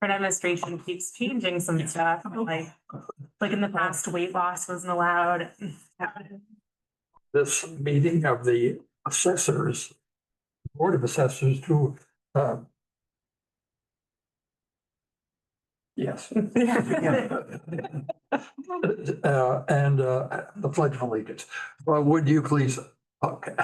administration keeps changing some stuff, like in the past, weight loss wasn't allowed. This meeting of the assessors, Board of Assessors to, yes. And the Pledge of Allegiance. Well, would you please, okay.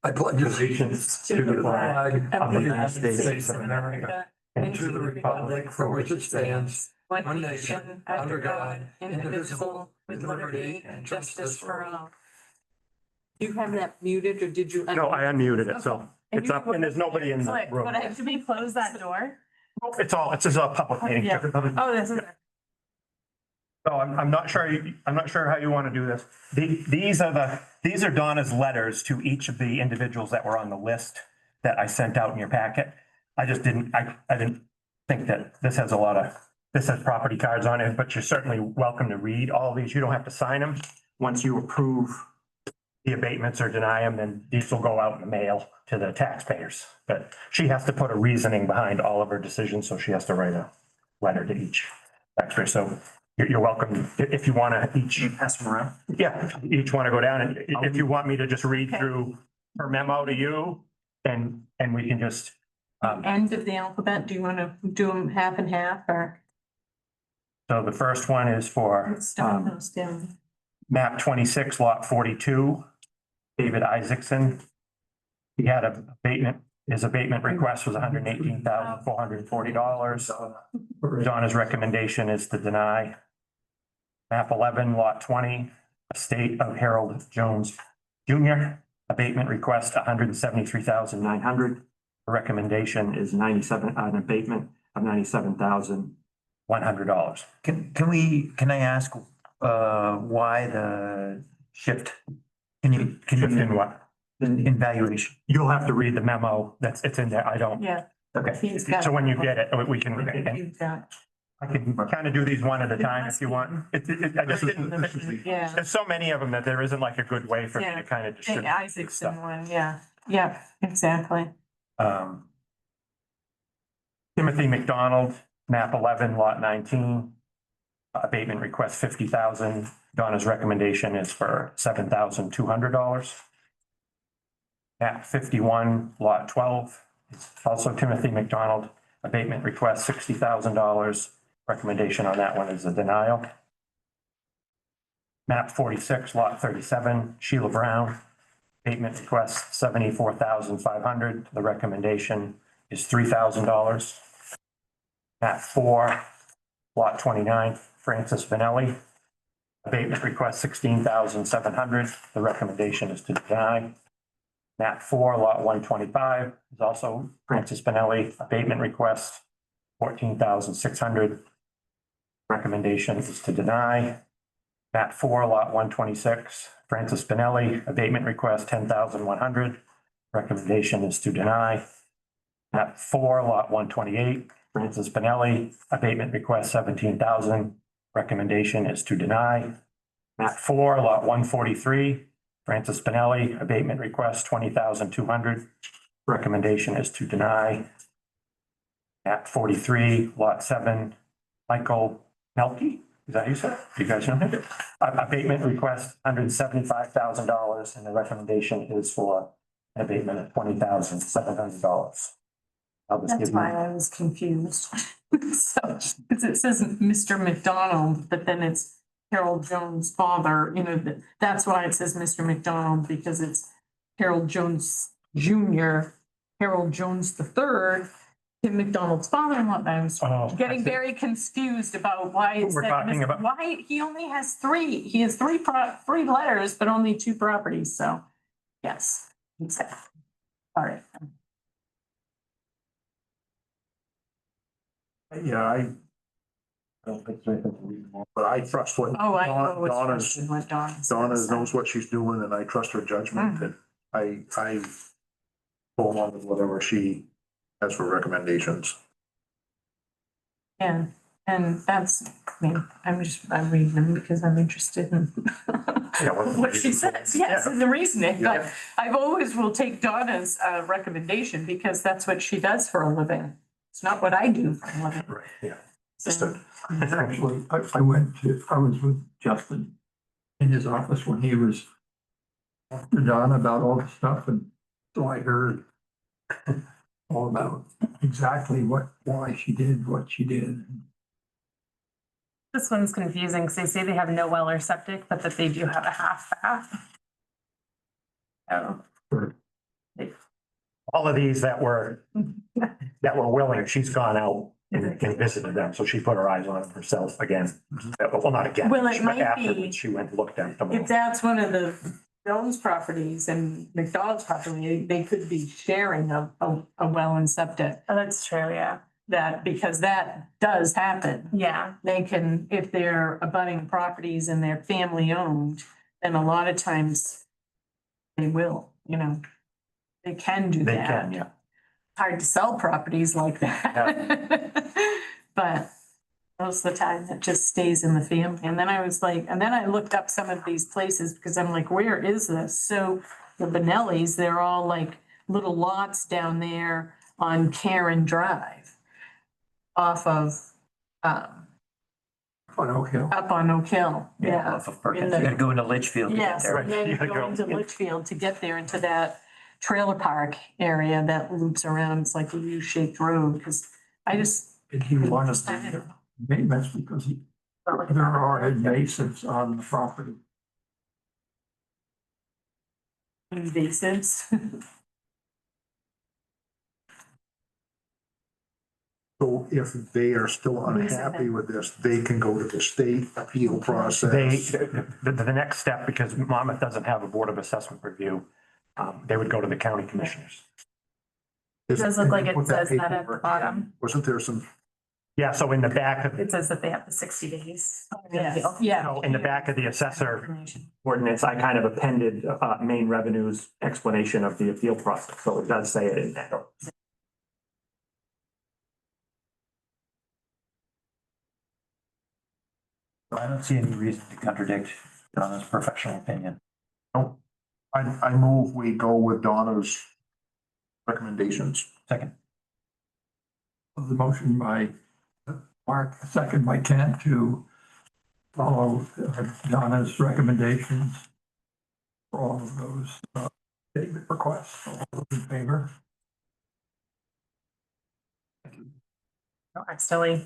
I pledge allegiance to the flag of the United States of America and to the republic for which it stands, one nation, under God, indivisible, with liberty and justice for all. Do you have that muted or did you? No, I unmuted it, so it's up and there's nobody in the room. Should we close that door? It's a public meeting. Yeah. Oh, this is. So I'm not sure, I'm not sure how you want to do this. These are Donna's letters to each of the individuals that were on the list that I sent out in your packet. I just didn't think that this has property cards on it, but you're certainly welcome to read all of these. You don't have to sign them. Once you approve the abatements or deny them, then these will go out in the mail to the taxpayers. But she has to put a reasoning behind all of her decisions, so she has to write a letter to each taxpayer. So you're welcome, if you want to each pass them around. Yeah, each want to go down, and if you want me to just read through her memo to you, and we can just. End of the alphabet, do you want to do them half and half or? So the first one is for map 26, lot 42, David Isaacson. He had his abatement request was $118,440. Donna's recommendation is to deny. Map 11, lot 20, estate of Harold Jones Jr., abatement request $173,900. The recommendation is an abatement of $97,100. Can I ask why the shift? Shift in what? In valuation. You'll have to read the memo it's in there. I don't. Yeah. Okay. So when you get it, we can. I can kind of do these one at a time if you want. I just didn't. Yeah. There's so many of them that there isn't like a good way for me to kind of distribute. The Isaacson one, yeah. Yeah, exactly. Timothy McDonald, map 11, lot 19, abatement request 50,000. Donna's recommendation is for $7,200. Map 51, lot 12, it's also Timothy McDonald, abatement request $60,000. Recommendation on that one is a denial. Map 46, lot 37, Sheila Brown, abatement request $74,500. The recommendation is $3,000. Map 4, lot 29, Francis Vanelli, abatement request $16,700. The recommendation is to deny. Map 4, lot 125 is also Francis Vanelli, abatement request $14,600. Recommendation is to deny. Map 4, lot 126, Francis Spinelli, abatement request $10,100. Recommendation is to deny. Map 4, lot 128, Francis Spinelli, abatement request $17,000. Recommendation is to deny. Map 4, lot 143, Francis Spinelli, abatement request $20,200. Recommendation is to deny. Map 43, lot 7, Michael Melky, is that who you said? Do you guys know him? Abatement request $175,000, and the recommendation is for an abatement of $20,700. That's why I was confused. So, because it says Mr. McDonald, but then it's Harold Jones' father, that's why it says Mr. McDonald, because it's Harold Jones Jr., Harold Jones III, Tim McDonald's father-in-law. I was getting very confused about why it's why he only has three. He has three letters, but only 2 properties. So, yes, exactly. All right. Yeah, I don't think there's anything to read more, but I trust what Donna knows what she's doing, and I trust her judgment. That I go along with whatever she has for recommendations. Yeah, and that's, I'm reading them because I'm interested in what she says. Yes, and the reasoning, but I've always will take Donna's recommendation because that's what she does for a living. It's not what I do for a living. Right, yeah. So, Actually, I was with Justin in his office when he was talking to Don about all the stuff, and so I heard all about exactly why she did what she did. This one's confusing because they say they have no well or septic, but that they do have a half bath. Oh. All of these that were willing, she's gone out and visited them, so she put her eyes on them herself again. Well, not again. Well, it but might be- afterwards, she went and looked at them. if that's one of the Jones properties and McDonald's property, they could be sharing a well and septic. Oh, that's true, yeah. That, because that does happen. Yeah, They can, if they're abutting properties and they're family owned, then a lot of times they will, they can do They that. can, yeah. Hard to sell properties like that. But most of the time it just stays in the family. And then I was like, and then I looked up some of these places because I'm like, where is this? So the Benellis, they're all like little lots down there on Karen Drive off of, On Oak Hill. up on Oak Hill. Yeah. Off of Perkins, In you the- gotta go into Litchfield to get Yes, there. and then You gotta going to go. Litchfield to get there into that trailer park area that loops around. It's like a U-shaped road, because I just. And he wanted the maintenance because there are invasives on the property. Invasives. So if they are still unhappy with this, they can go to the state appeal They, process. the next step, because Monmouth doesn't have a Board of Assessment review, they would go to the county commissioners. it does look like it Put says that at the paperwork bottom. in. Wasn't there some, Yeah, so in the back of, It says that they have the 60 days. Yeah. in the back of the assessor ordinance, I kind of appended, main revenues explanation of the appeal process, so it does say it in there. I don't see any reason to contradict Donna's professional opinion. I move we go with Donna's recommendations. Second. The motion by Mark, second by Kent to follow Donna's recommendations for all of those statement requests. All those in favor? Don't accidentally.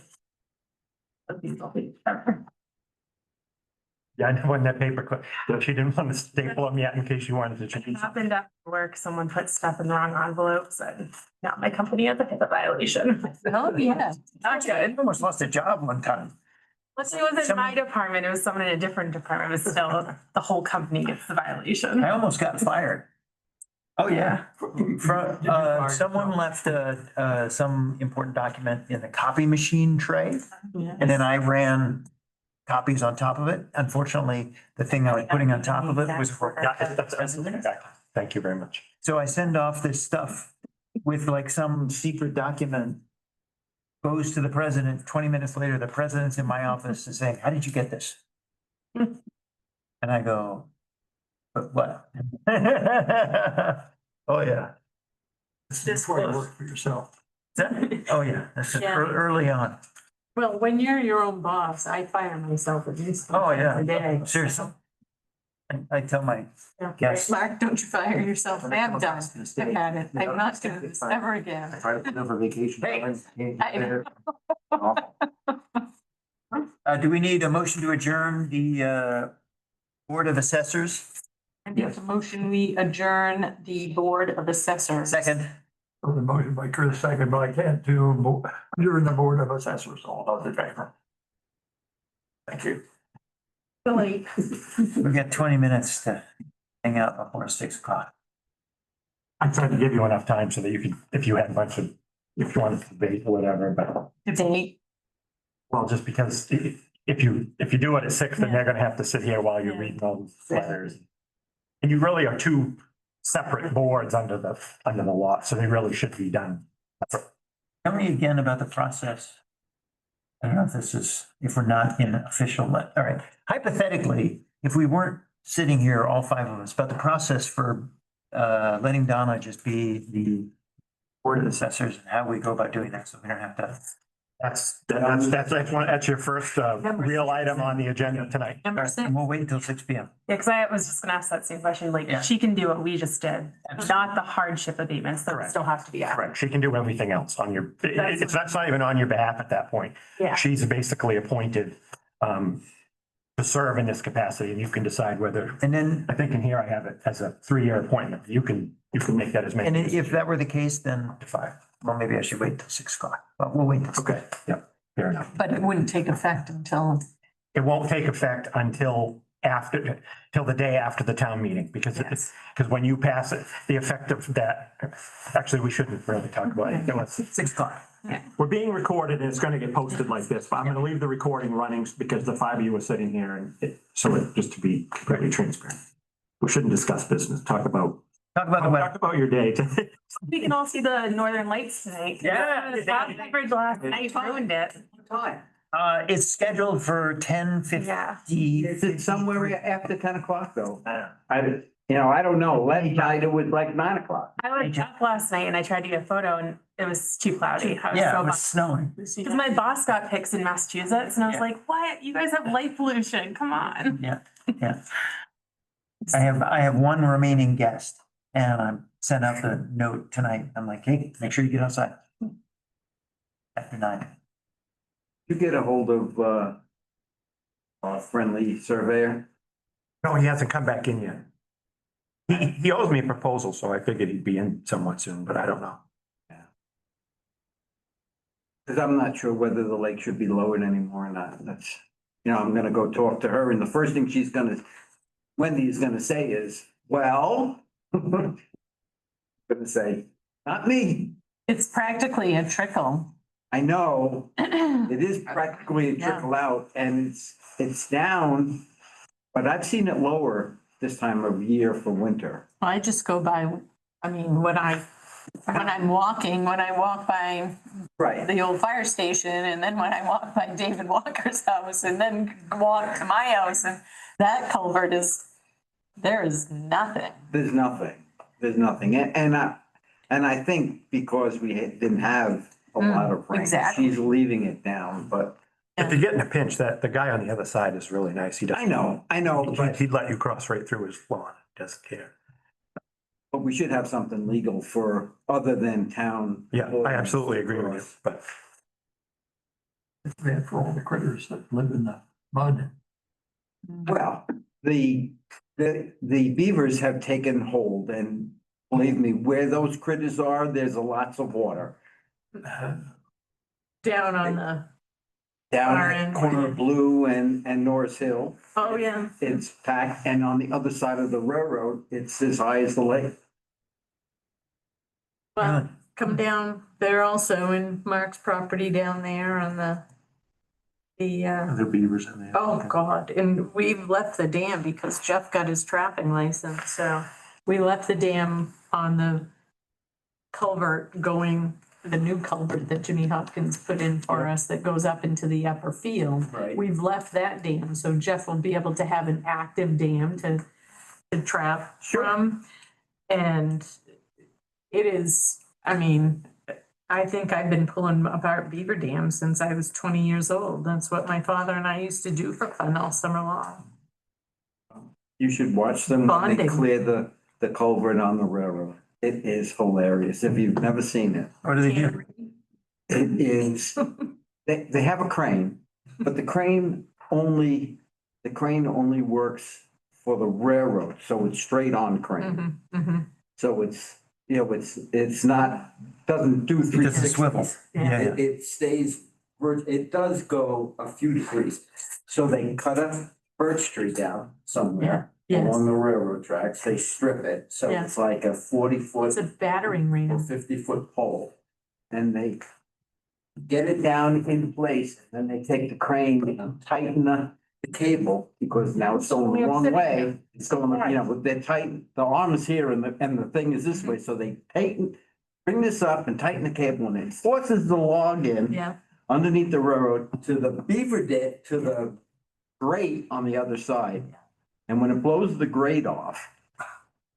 Yeah, I know when that paper clip, she didn't want to staple them yet in case you wanted to change It something. happened after work, someone put stuff in the wrong envelopes and now my company has a HIPAA violation. Oh, yeah. Not good. Almost lost a job one time. Let's say it was in my department, it was someone in a different department, but still, the whole company gets the violation. I almost got fired. Oh, yeah. Someone left, some important document in the copy machine tray, and then I ran copies on top of it. Unfortunately, the thing I was putting on top of it was for. Yeah, that's exactly. Thank you very much. So I send off this stuff with like some secret document. Goes to the president. 20 minutes later, the president's in my office and saying, "How did you get this?" And I go, "But what?" Oh, yeah. This is before you work for yourself. Oh, yeah. This is Yeah. early on. Well, when you're your own boss, I fire myself at least. Oh, yeah. A day. Seriously. I tell my, Yeah. Yes. Mark, don't you fire yourself. I am done. I've had it. I'm not doing this ever again. If I never vacation. Hey, I do we need a motion to adjourn the Board of Assessors? I make a motion, we adjourn the Board of Assessors. Second. So the motion by Chris, second by Kent to adjourn the Board of Assessors. All those in favor? Thank you. Billy. We've got 20 minutes to hang out before 6 o'clock. I tried to give you enough time so that you could, if you had a bunch of, if you wanted to debate or whatever, but, Debate. well, just because if you do it at 6, then they're gonna have to sit here while you're reading all these letters. And you really are two separate boards under the law, so they really should be done. Tell me again about the process. I don't know if this is, if we're not in official, all right. Hypothetically, if we weren't sitting here, all 5 of us, but the process for letting Donna just be the Board of Assessors and how we go about doing that, so we don't have to. That's your first, real item on the agenda tonight. Number six. And we'll wait until 6 p.m. Yeah, because I was just gonna ask that same question, Yeah. like, she can do what we just did, not the hardship abatements that Correct. still have to be added. Correct. She can do everything else on your, that's not even on your behalf at that point. Yeah. She's basically appointed, to serve in this capacity, and you can decide whether, And then, I think in here I have it as a 3-year appointment. You can make that as many. and as if that were the case, then, 5. well, maybe I should wait till 6 o'clock, but we'll wait. till 6. Okay, yep, fair enough. But it wouldn't take effect until, It won't take effect until till the day after the town meeting, because Yes. when you pass it, the effect of that, actually, we shouldn't really talk about it. It was- 6 o'clock. We're being recorded and it's gonna get posted like this, but I'm gonna leave the recording running because the 5 of you are sitting here and just to be completely transparent. We shouldn't discuss business, talk about your day. We can all see the northern lights tonight. Yeah. The top coverage last night ruined it. It's scheduled for 10:50. Yeah. Is it somewhere after 10 o'clock though? I don't know. Last night it was like 9 o'clock. I went up last night and I tried to get a photo and it was too cloudy. I was Yeah, so it was bummed. snowing. Because my boss got pics in Massachusetts and I was Yeah. like, what? You guys have light pollution. Come on. Yeah, yeah. I have one remaining guest and I'm sent out the note tonight. I'm like, hey, make sure you get outside. After 9. You get a hold of, a friendly surveyor? No, he hasn't come back in yet. He owes me a proposal, so I figured he'd be in somewhat soon, but I don't know. Cause I'm not sure whether the lake should be lowered anymore or not. That's, I'm gonna go talk to her and the first thing Wendy is gonna say is, well. Gonna say, not me. it's practically a trickle. I know, it is practically a trickle out and it's down. But I've seen it lower this time of year for winter. I just go by, when I walk by Right. the old fire station and then when I walk by David Walker's house and then walk to my house and that culvert there is nothing. There's nothing. And I think because we didn't have a lot of rain, exactly. she's leaving it down, but If you get in a pinch, the guy on the other side is really nice. He doesn't. I know, but He'd let you cross right through his lawn. Doesn't care. we should have something legal for other than town. Yeah, I absolutely agree with you, but. It's bad for all the critters that live in the mud. Well, the beavers have taken hold and believe me, where those critters are, there's lots of water. Down on the, Down Far at end. corner of Blue and Norris Hill. oh yeah. It's packed, and on the other side of the railroad, it's as high as the lake. Well, come down, they're also in Mark's property down there on the, The beavers in there. oh God, and we've left the dam because Jeff got his trapping license, so we left the dam on the culvert going, the new culvert that Jimmy Hopkins put in for us that goes up into the upper field. Right. We've left that dam, so Jeff will be able to have an active dam to trap from. And it is, I think I've been pulling apart beaver dams since I was 20 years old. That's what my father and I used to do for fun all summer long. You should watch them when they Bonding. clear the culvert on the railroad. It is hilarious if you've never seen it. What do they do? It is, they have a crane, but the crane only works for the railroad, so it's straight on crane. So it's not, doesn't do It doesn't 360. swivel. Yeah, yeah. It stays, it does go a few degrees. So they cut a birch tree down somewhere Yes, along the railroad tracks. They strip it, so Yeah. it's like a 40-foot it's a battering or ram. 50-foot pole. And they get it down in place, and then they take the crane and tighten the cable, because now it's going the wrong way. It's going, but they're tighten, the arm is here and the thing is this way, so they bring this up and tighten the cable, and it forces the log in Yeah, underneath the railroad to the beaver dam, to the grate on the other side. And when it blows the grate off,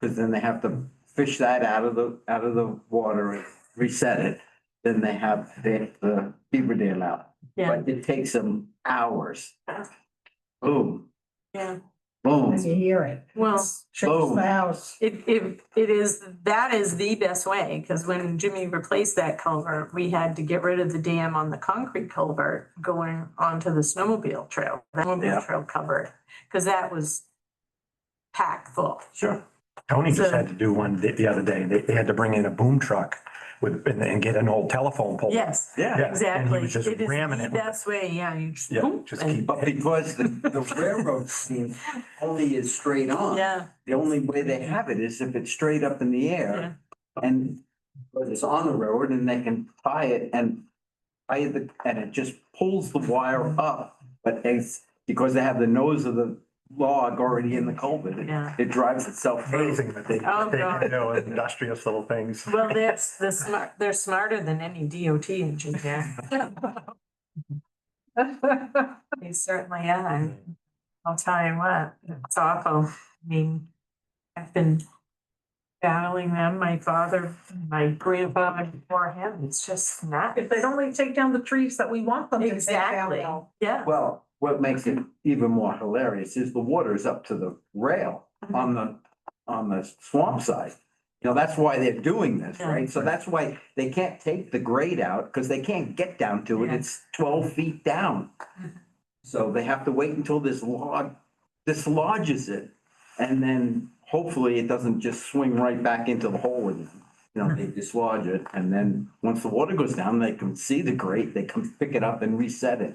because then they have to fish that out of the water reset it, then they have the beaver dam out. Yeah, But it takes them hours. Boom, yeah. boom. You hear it. Well, Shakes the house. it is, that is the best way, because when Jimmy replaced that culvert, we had to get rid of the dam on the concrete culvert going onto the snowmobile trail, the Yeah. snowmobile trail cover, because that was packed full. Sure. Tony just had to do one the other day. They had to bring in a boom truck and get an old telephone pole. Yes, Yeah. Yeah, and he exactly. was just It is ramming the it with best way, yeah, you just. Yeah, boom, just and- keep- But because the railroad scheme only is straight on. Yeah, The only way they have it is if it's straight up in the yeah, air and but it's on the road and they can tie it and and it just pulls the wire up. But because they have the nose of the log already in the culvert, yeah. it drives itself through. Amazing that they Oh, God. can do industrious little things. Well, they're smarter than any DOT engineer. They certainly are. I'll tell you what, it's awful. I mean, I've been battling them, my father, my grandfather before him, it's just not. If they'd only take down the trees that we want them to take down Exactly, now. yeah. Well, what makes it even more hilarious is the water is up to the rail on the swamp side. You know, that's why they're doing this, right? So that's why they can't take the grade out because they can't get down to it. Yeah. It's 12 feet down. So they have to wait until this log dislodges it. And then hopefully it doesn't just swing right back into the hole again. You know, they dislodge it and then once the water goes down, they can see the grate, they can pick it up and reset it.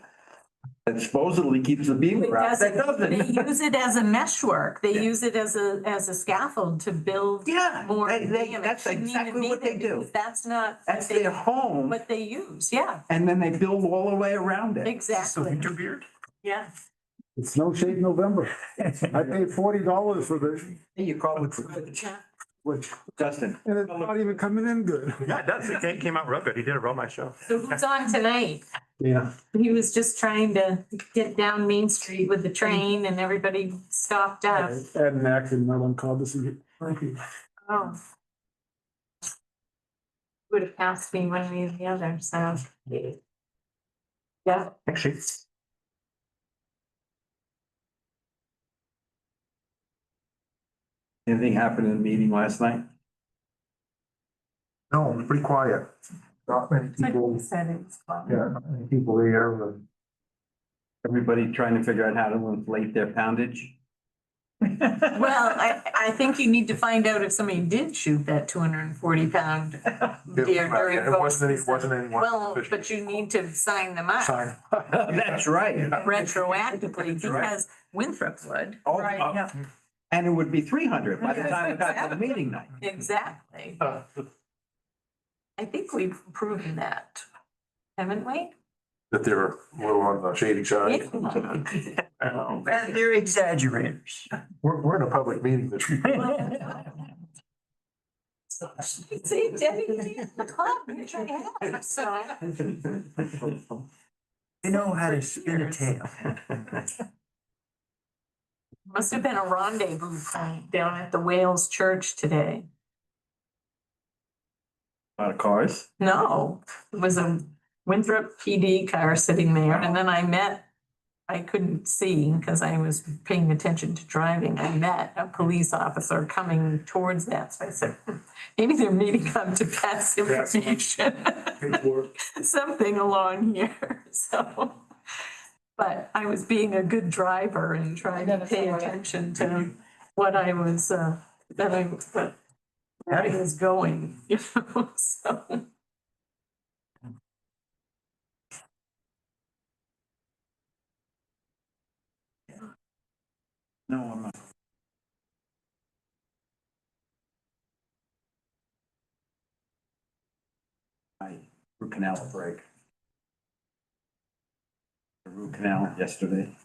It supposedly keeps the beaver out. That They doesn't. use it as a meshwork, they use it as a scaffold to build Yeah, more. that's Shouldn't even exactly be what they there do. because that's not. That's what they- their home What they use, yeah, and then they build all the way around it. exactly, beard? yeah. It's no shade November. I paid $40 for this, You call it, which, Justin. and it's not even coming in good. Yeah, it does. It came out real good. He did a real nice show. So who's on tonight? Yeah. He was just trying to get down Main Street with the train and everybody stopped up. Had an accident, no one called to see it. Thank you. Oh. Would have passed me one way or the other, so. Yeah, Actually, Anything happened in the meeting last night? No, it's pretty quiet. Not many it's like people, we said, it was fun. yeah, not many people here. and Everybody trying to figure out how to inflate their poundage? Well, I think you need to find out if somebody did shoot that 240-pound deer during. It wasn't anyone. Well, but you need to sign them up Sign. That's right. retroactively That's right. because Winthrop would. Oh, Right, yeah. And it would be 300 by the time it got to the meeting night. Exactly. I think we've proven that, haven't we? That they're a little on the shady side. They're exaggerators. We're in a public meeting this week. See, Debbie's in the club, which I have, so. They know how to spin a tale. Must have been a rendezvous point down at the Wales Church today. A lot of cars. No, it was a Winthrop PD car sitting there, and then I couldn't see because I was paying attention to driving. I met a police officer coming towards that, so I said, maybe they're meeting up to pass information. Something along here, so. But I was being a good driver and trying to pay attention to what I was, where I was going, you know, so. No, I'm not. My root canal break. The root canal yesterday.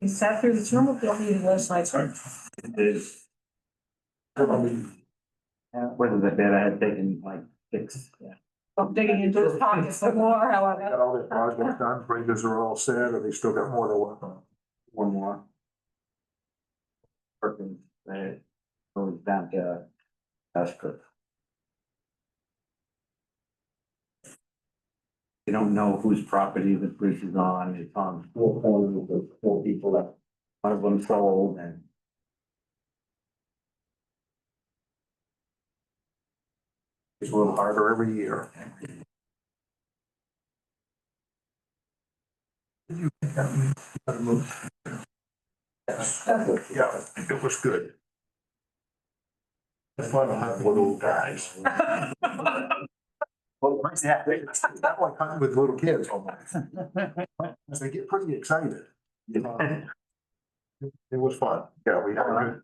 He sat through the snowmobile meeting last night, so. It is. What is it that I had taken like 6? Yeah. I'm digging into his pockets some more, Got however. all their projects done, bridges are all set, or they still got more to work on? one more. Perkins, goes down to Esther. You don't know whose property the bridge is on, it's on four corners of four people that, one of them sold and. It's a little harder every year. Yeah, it was good. It's fun to hunt with little guys. Well, yeah, that like hunting with little kids almost. They get pretty excited. It was fun. Yeah, we had a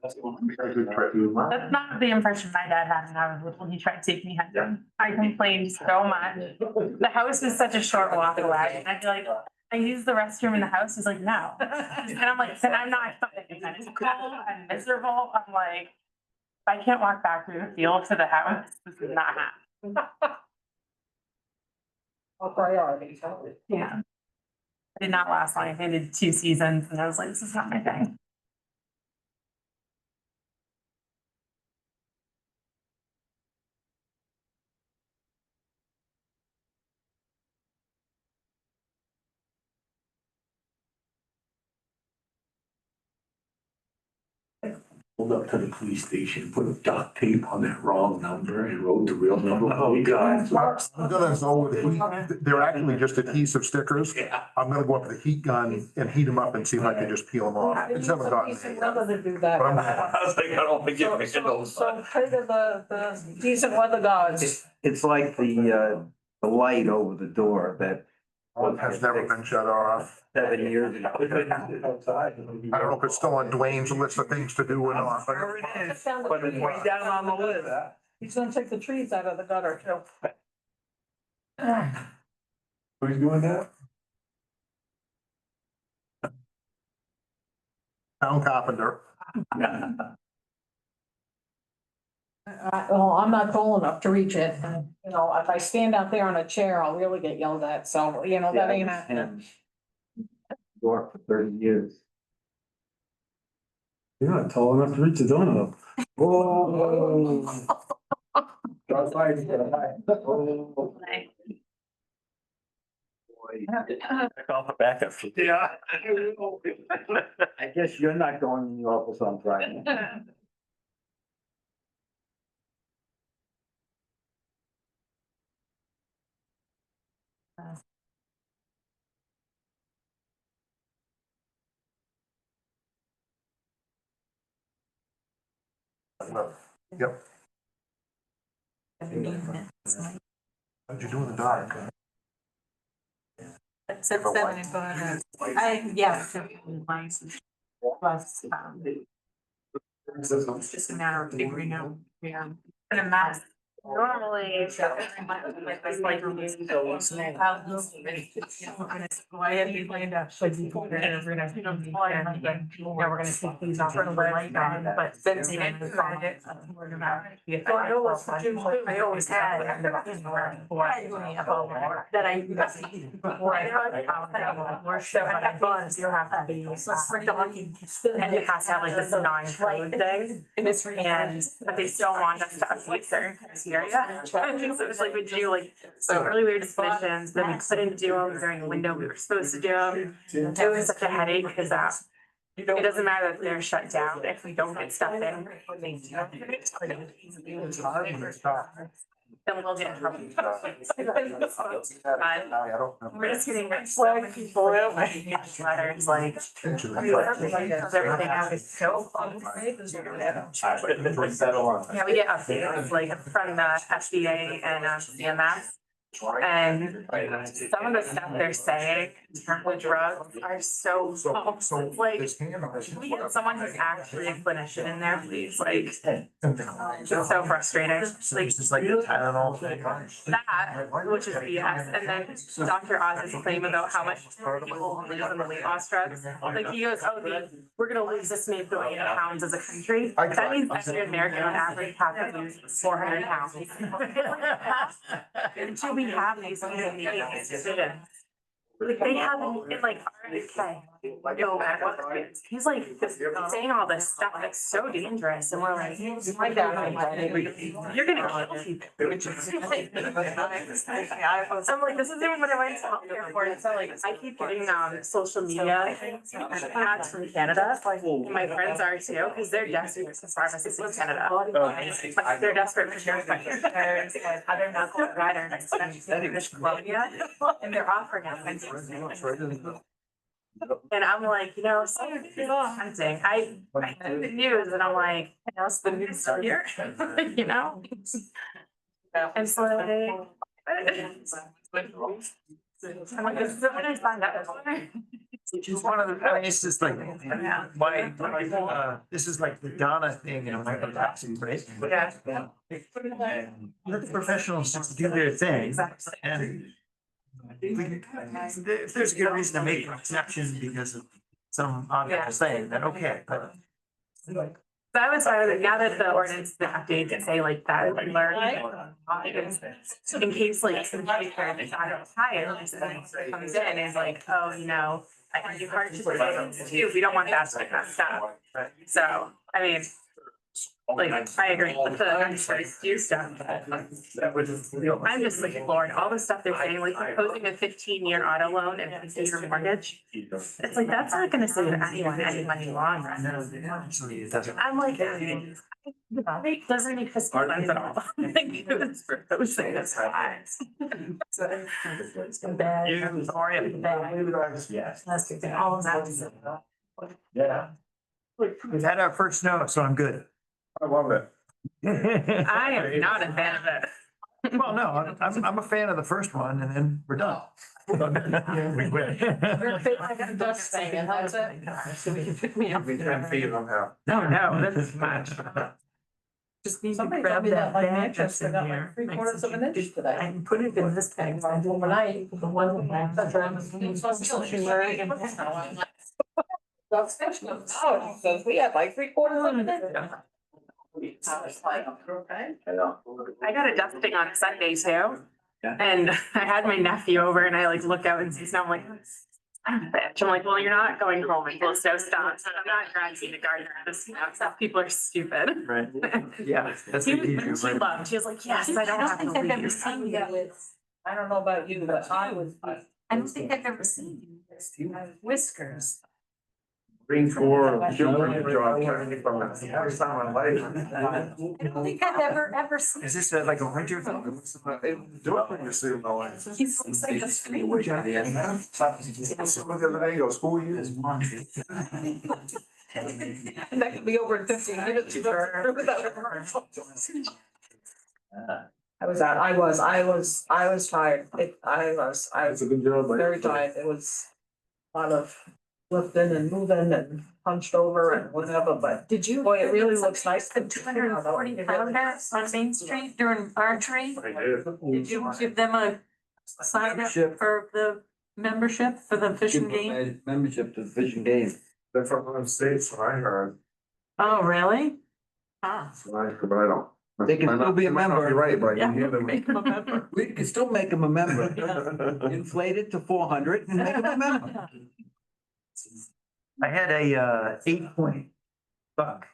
good trip. That's not the impression my dad had when I was little. He tried to take me hunting. I complained so much. The house is such a short walk away. And I'd be like, I use the restroom in the house. He's like, no. And I'm like, then I'm not fun. It's cold and miserable. I'm like, if I can't walk back through the field to the house, this is not happening. A priority, so. Yeah. It did not last long. I did 2 seasons and I was like, this is not my thing. Pulled up to the police station, put duct tape on that wrong number and wrote the real number. Oh, God. I'm gonna go with heat. They're actually just adhesive stickers. Yeah. I'm gonna go up with a heat gun and heat them up and see if I can just peel them off. I just haven't gotten there Decent yet. weather to do that. But I'm- I was like, I don't think you're making those. So pray to the decent weather gods. It's like the light over the door that. Has never been shut off. 7 years ago. I don't know if it's still on Dwayne's list of things to do or not, but. Sure it is, Down the but it's tree. way down on the list. He's gonna take the trees out of the gutter too. Who's doing that? Town carpenter. Well, I'm not tall enough to reach it. And, you know, if I stand out there on a chair, I'll really get yelled at. So, you know, that ain't happening. Door for 30 years. You're not tall enough to reach the door. Whoa. Shots fired. Oh. Boy, Call for backup. Yeah. I guess you're not going in the office on Friday. Yep. How'd you do in the dark? It's just a matter of figuring out, yeah. And a mess. Normally, it's like. Why have you planned out? We're gonna take these off the light on, but since then. I always had. That I. Before I. Worship, but I buzz, you have to be. And it has to have like this non-code thing. And, but they still want us to update certain criteria. So it was like, would you like, so really weird definitions, then we couldn't do them during the window we were supposed to do them. It was such a headache because it doesn't matter if they're shut down if we don't get stuff in. Then we'll get in trouble. We're just getting like people letters like. Because everything else is so. Yeah, we get updates like from the SBA and CMS. And some of the stuff they're saying in terms of drugs are so like, can we get someone who's actually a clinician in there, please? Like, it's so frustrating. Like, Just like the Tylenol thing. that, which is BS, and then Dr. Oz's claim about how much people lose on the weight loss drugs. Like he goes, oh, we're gonna lose this many billion pounds as a country. That means every American on average has to lose 400 pounds. Until we have these decisions. Like they have in like our He's like just saying all this stuff that's so dangerous and we're like, my dad, you're gonna kill people. Which is like, I'm like, this isn't even what I went to healthcare for. It's not like, I keep getting social media things and ads from Canada. And my friends are too, because they're desperate for pharmacists in Canada. But they're desperate for nurse practitioners and other medical providers, especially in British Columbia. And they're offering it. And I'm like, you know, so tempting. I heard the news and I'm like, how's the news still here? You know? And so I'm like, this is what I signed up for. It's one of the, I mean, it's just like, this is like the Donna thing, you know, my right? Yeah. Let the professionals just do their thing. Exactly. And if there's a good reason to make an exception because of some obvious thing, then okay, but. So I was fine with it, now that the ordinance, the update to say like that, like learn. In case like somebody is out of time, comes in and is like, oh, you know, I can do hardship too, we don't want that sort of stuff. So, I mean, like, I agree with the do stuff, but I'm just like, Lord, all the stuff they're saying, like proposing a 15-year auto loan and a 50-year mortgage. It's like, that's not gonna save anyone any money long run. I'm like, it doesn't make fiscal sense at all. Like, it was proposing this high. Bad, sorry, bad. Yes. That's the thing, all of that. Yeah. We've had our first snow, so I'm good. I love it. I am not a fan of it. Well, no, I'm a fan of the first one and then we're done. We win. I got a dust thing, and how's it? So we can pick me up. 10 feet of them have. No, that's much. Just need to Somebody grab told me that that like bag that's Manchester in got here. like 3/4 of an inch I today. can put it in this bag. Overnight, the one with my. Oh, so we had like 3/4 of an inch. I got a dusting on Sunday too. Yeah. And I had my nephew over and I like look out and see snow. I'm like, I'm a bitch. I'm like, well, you're not going home until snow stops. I'm not dragging the gardener out of snow. So people are stupid. Right. Yeah, that's She what you do, was, she right? loved, she was like, yes, I don't have to think I've ever leave. seen you. I don't know about you, but I was. I don't think I've ever seen you with whiskers. Bring for children to job training from the first time in life. I don't think I've ever seen. Is this like a winter thing? Do it when you see them all. He looks like a street. Look the other day, go school years. That could be over in 15 minutes. I was tired. I was That's a good job. like- very tired. It was a lot of lifting and moving and hunched over and whatever, but Did you? boy, it really looks nice. The 240 pounders on Main Street during archery. I did. Did you give them a sign up Membership. for the membership for the fishing game? Membership to the fishing game. They're from the States, what I heard. Oh, really? Ah. But I don't. They can still be a I might not member. be right, but I Yeah, can hear them. make them a member. We can still make them a member. Inflate it to 400 and make them a member. I had a 8-point buck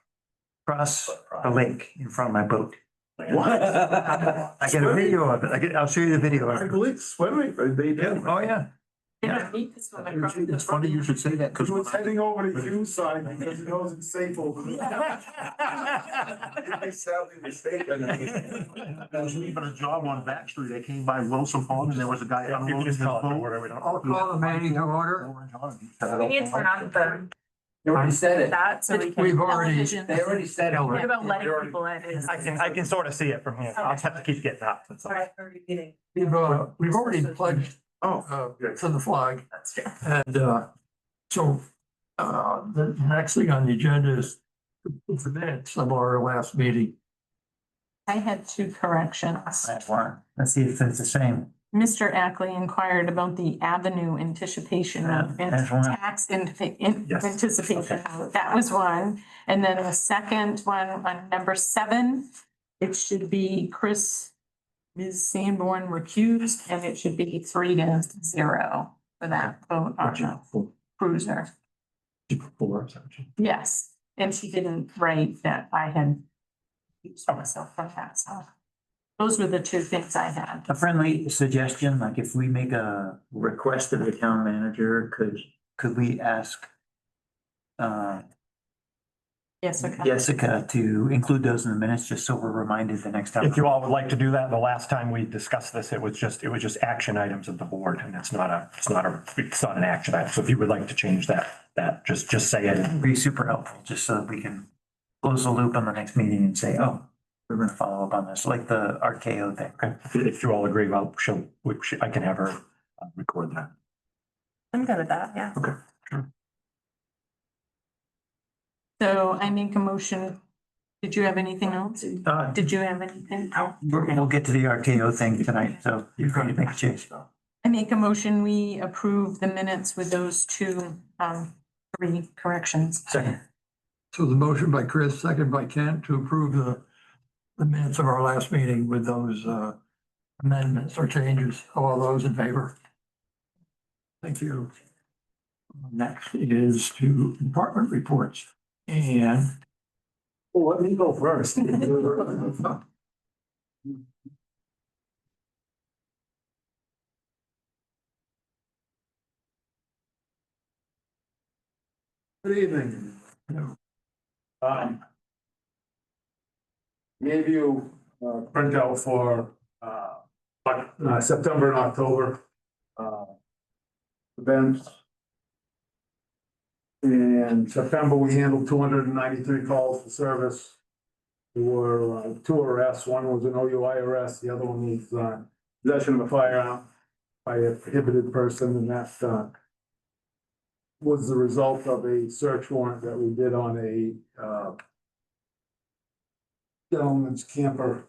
cross the lake in front of my boat. What? I got a video of it. I'll show you the video I of it. believe swimming, they did. Oh, yeah. They don't need this one across the It's funny you should say that, because He was heading over the Hughes side because he knows it's safe over there. I sadly mistaken. I was leaving a job on Back Street. I came by Wilson Pond and there was a guy unloading his boat. I'll call the meeting to order. We need to turn off the, You already said it. that so we can. We've already. Television. They already said What it. about letting people in? I can sort of see it from here. I'll just have to keep getting up. That's all. We've already pledged, to the flag. That's true. And, so, the next thing on the agenda is the minutes of our last meeting. I had two corrections. That's one. Let's see if it's the same. Mr. Ackley inquired about the avenue anticipation of That's one. tax anticipation. That was one. And then the second one on number 7, it should be Ms. Sanborn recused, and it should be 3-0 for that vote. cruiser. Before, Yes, and she didn't write that I had used myself for that, so. Those were the two things I had. A friendly suggestion, like if we make a request of the town manager, could we ask Yes, okay. Jessica to include those in the minutes, just so we're reminded the next time? If you all would like to do that, the last time we discussed this, it was just action items of the board, and it's not an action item. So if you would like to change that, just say it. It'd be super helpful, just so that we can close the loop on the next meeting and say, oh, we're gonna follow up on this, like the RKO thing. Okay, if you all agree, well, I can have her record that. I'm good with that, yeah. Okay, sure. So I make a motion. Did you have anything else? Did you have anything? We'll get to the RKO thing tonight, so you're going to make a change. I make a motion, we approve the minutes with those two, 3 corrections. Second. So the motion by Chris, second by Kent to approve the minutes of our last meeting with those amendments or changes. All those in favor? Thank you. Next is to department reports. And Well, let me go first. Good evening. Gave you a printout for September and October events. In September, we handled 293 calls for service. There were 2 arrests. One was an OUI arrest, the other one was possession of a firearm by a prohibited person, and that was the result of a search warrant that we did on a gentleman's camper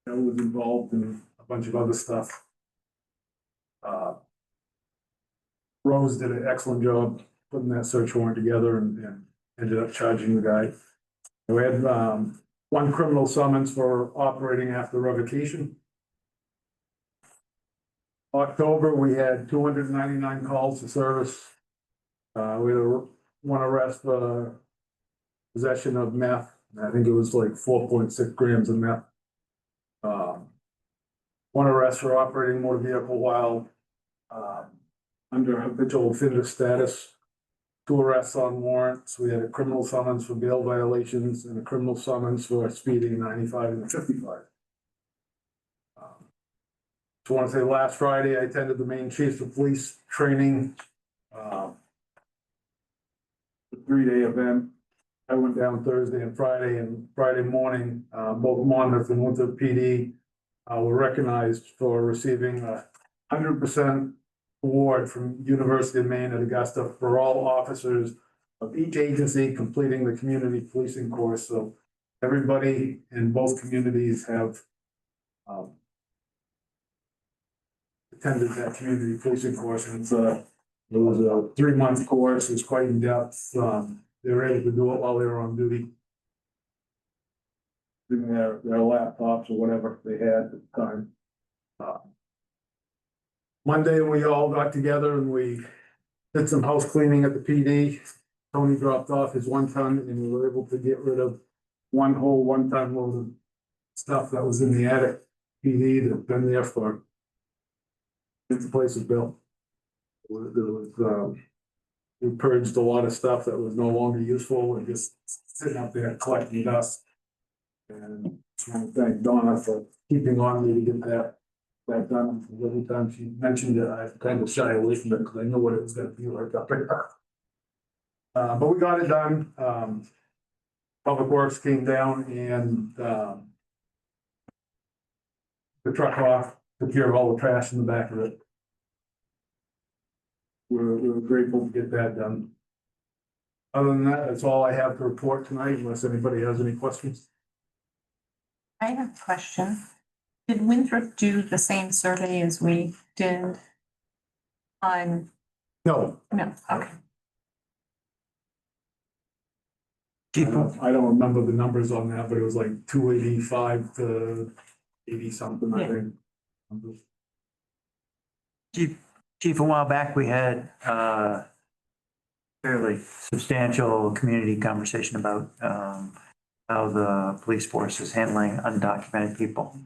that was involved in a bunch of other stuff. Rose did an excellent job putting that search warrant together and ended up charging the guy. We had 1 criminal summons for operating after revocation. October, we had 299 calls to service. We had 1 arrest for possession of meth. I think it was like 4.6 grams of meth. 1 arrest for operating motor vehicle while under habitual offender status. 2 arrests on warrants. We had a criminal summons for bail violations and a criminal summons for speeding 95 and 55. Just want to say last Friday, I attended the Maine Chiefs of Police training. A 3-day event. I went down Thursday and Friday morning, both Monmouth and Winthrop PD were recognized for receiving a 100% award from University of Maine at Augusta for all officers of each agency completing the community policing course. So everybody in both communities have attended that community policing course, and it was a 3-month course. It's quite in depth. They were able to do it while they were on duty. Using their laptops or whatever they had at the time. Monday, we all got together and we did some house cleaning at the PD. Tony dropped off his 1 ton and we were able to get rid of 1 whole 1-ton load of stuff that was in the attic PD that's been there for since the place was built. We purged a lot of stuff that was no longer useful and just sitting up there collecting dust. And I want to thank Donna for keeping on me to get that done. Every time she mentioned it, I kind of shy away from it because I knew what it was gonna be like up there. But we got it done. Public Works came down and the truck off, took care of all the trash in the back of it. We're grateful to get that done. Other than that, that's all I have to report tonight, unless anybody has any questions. I have a question. Did Winthrop do the same survey as we did? No, No, okay. I don't remember the numbers on that, but it was like 285 to 80 something, I Yeah. think. Chief, a while back, we had fairly substantial community conversation about how the police force is handling undocumented people.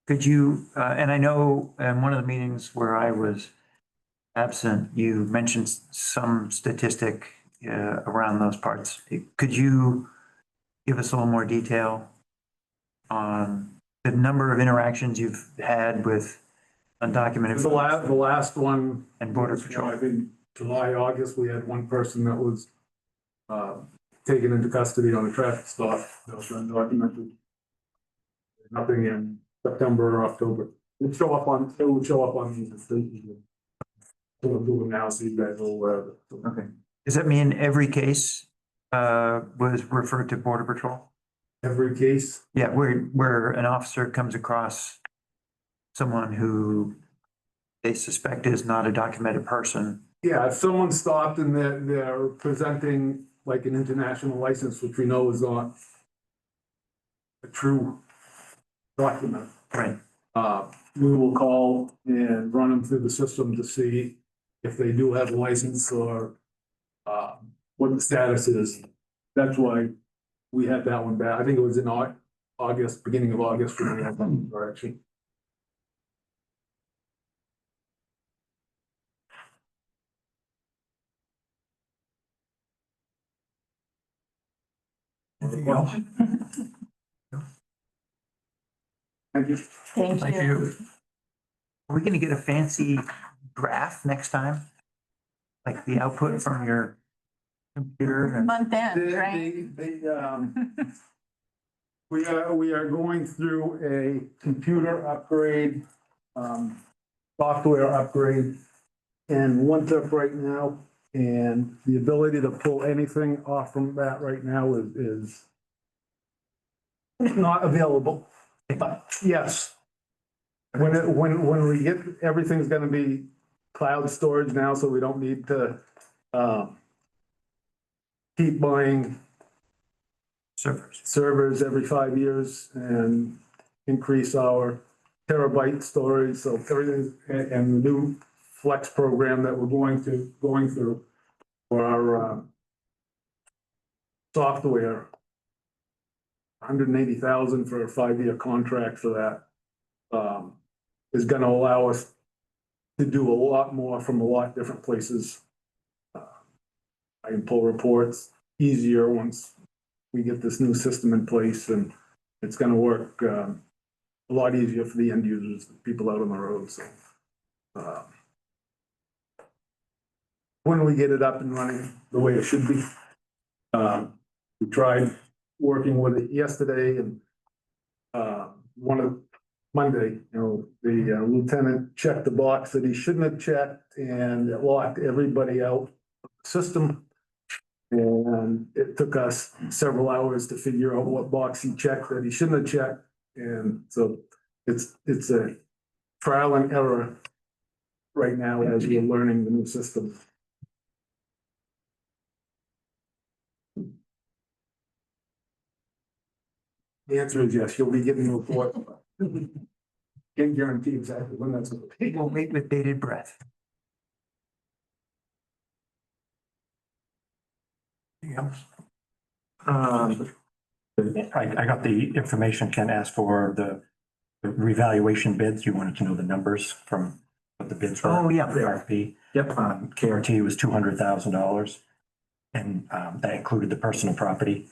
Could you, and I know in one of the meetings where I was absent, you mentioned some statistic around those parts. Could you give us a little more detail on the number of interactions you've had with undocumented? The last one. And Border Patrol. I think July, August, we had one person that was taken into custody on a traffic stop that was undocumented. Nothing in September or October. It would show up on the we'll do it now, so you guys will, Okay. Does that mean every case was referred to Border Patrol? every case. Yeah, where an officer comes across someone who they suspect is not a documented person. Yeah, if someone stopped and they're presenting like an international license, which we know is not a true document. Right. We will call and run them through the system to see if they do have a license or what the status is. That's why we had that one back. I think it was in August, beginning of August, when we had that correction. Anything else? Thank you. Thank you. Are we gonna get a fancy graph next time? Like the output from your computer? Month end, right? We are going through a computer upgrade, software upgrade in Winthrop right now. And the ability to pull anything off from that right now is not available. But yes, when we get, everything's gonna be cloud storage now, so we don't need to keep buying servers every 5 years and increase our terabyte storage. So everything, and the new Flex program that we're going through for our software, 180,000 for a 5-year contract for that, is gonna allow us to do a lot more from a lot different places. I can pull reports easier once we get this new system in place, and it's gonna work a lot easier for the end users, the people out on the road, so. When we get it up and running the way it should be. We tried working with it yesterday and Monday, the lieutenant checked the box that he shouldn't have checked, and it locked everybody out of the system. And it took us several hours to figure out what box he checked that he shouldn't have checked. And so it's a trial and error right now as we're learning the new system. The answer is yes, you'll be getting a report. Can't guarantee exactly when that's gonna be. We'll wait with bated breath. Anything else? I got the information Ken asked for the revaluation bids. You wanted to know the numbers from what the bids were. Oh, yeah. The RFP. Yep. KRT was $200,000. And that included the personal property.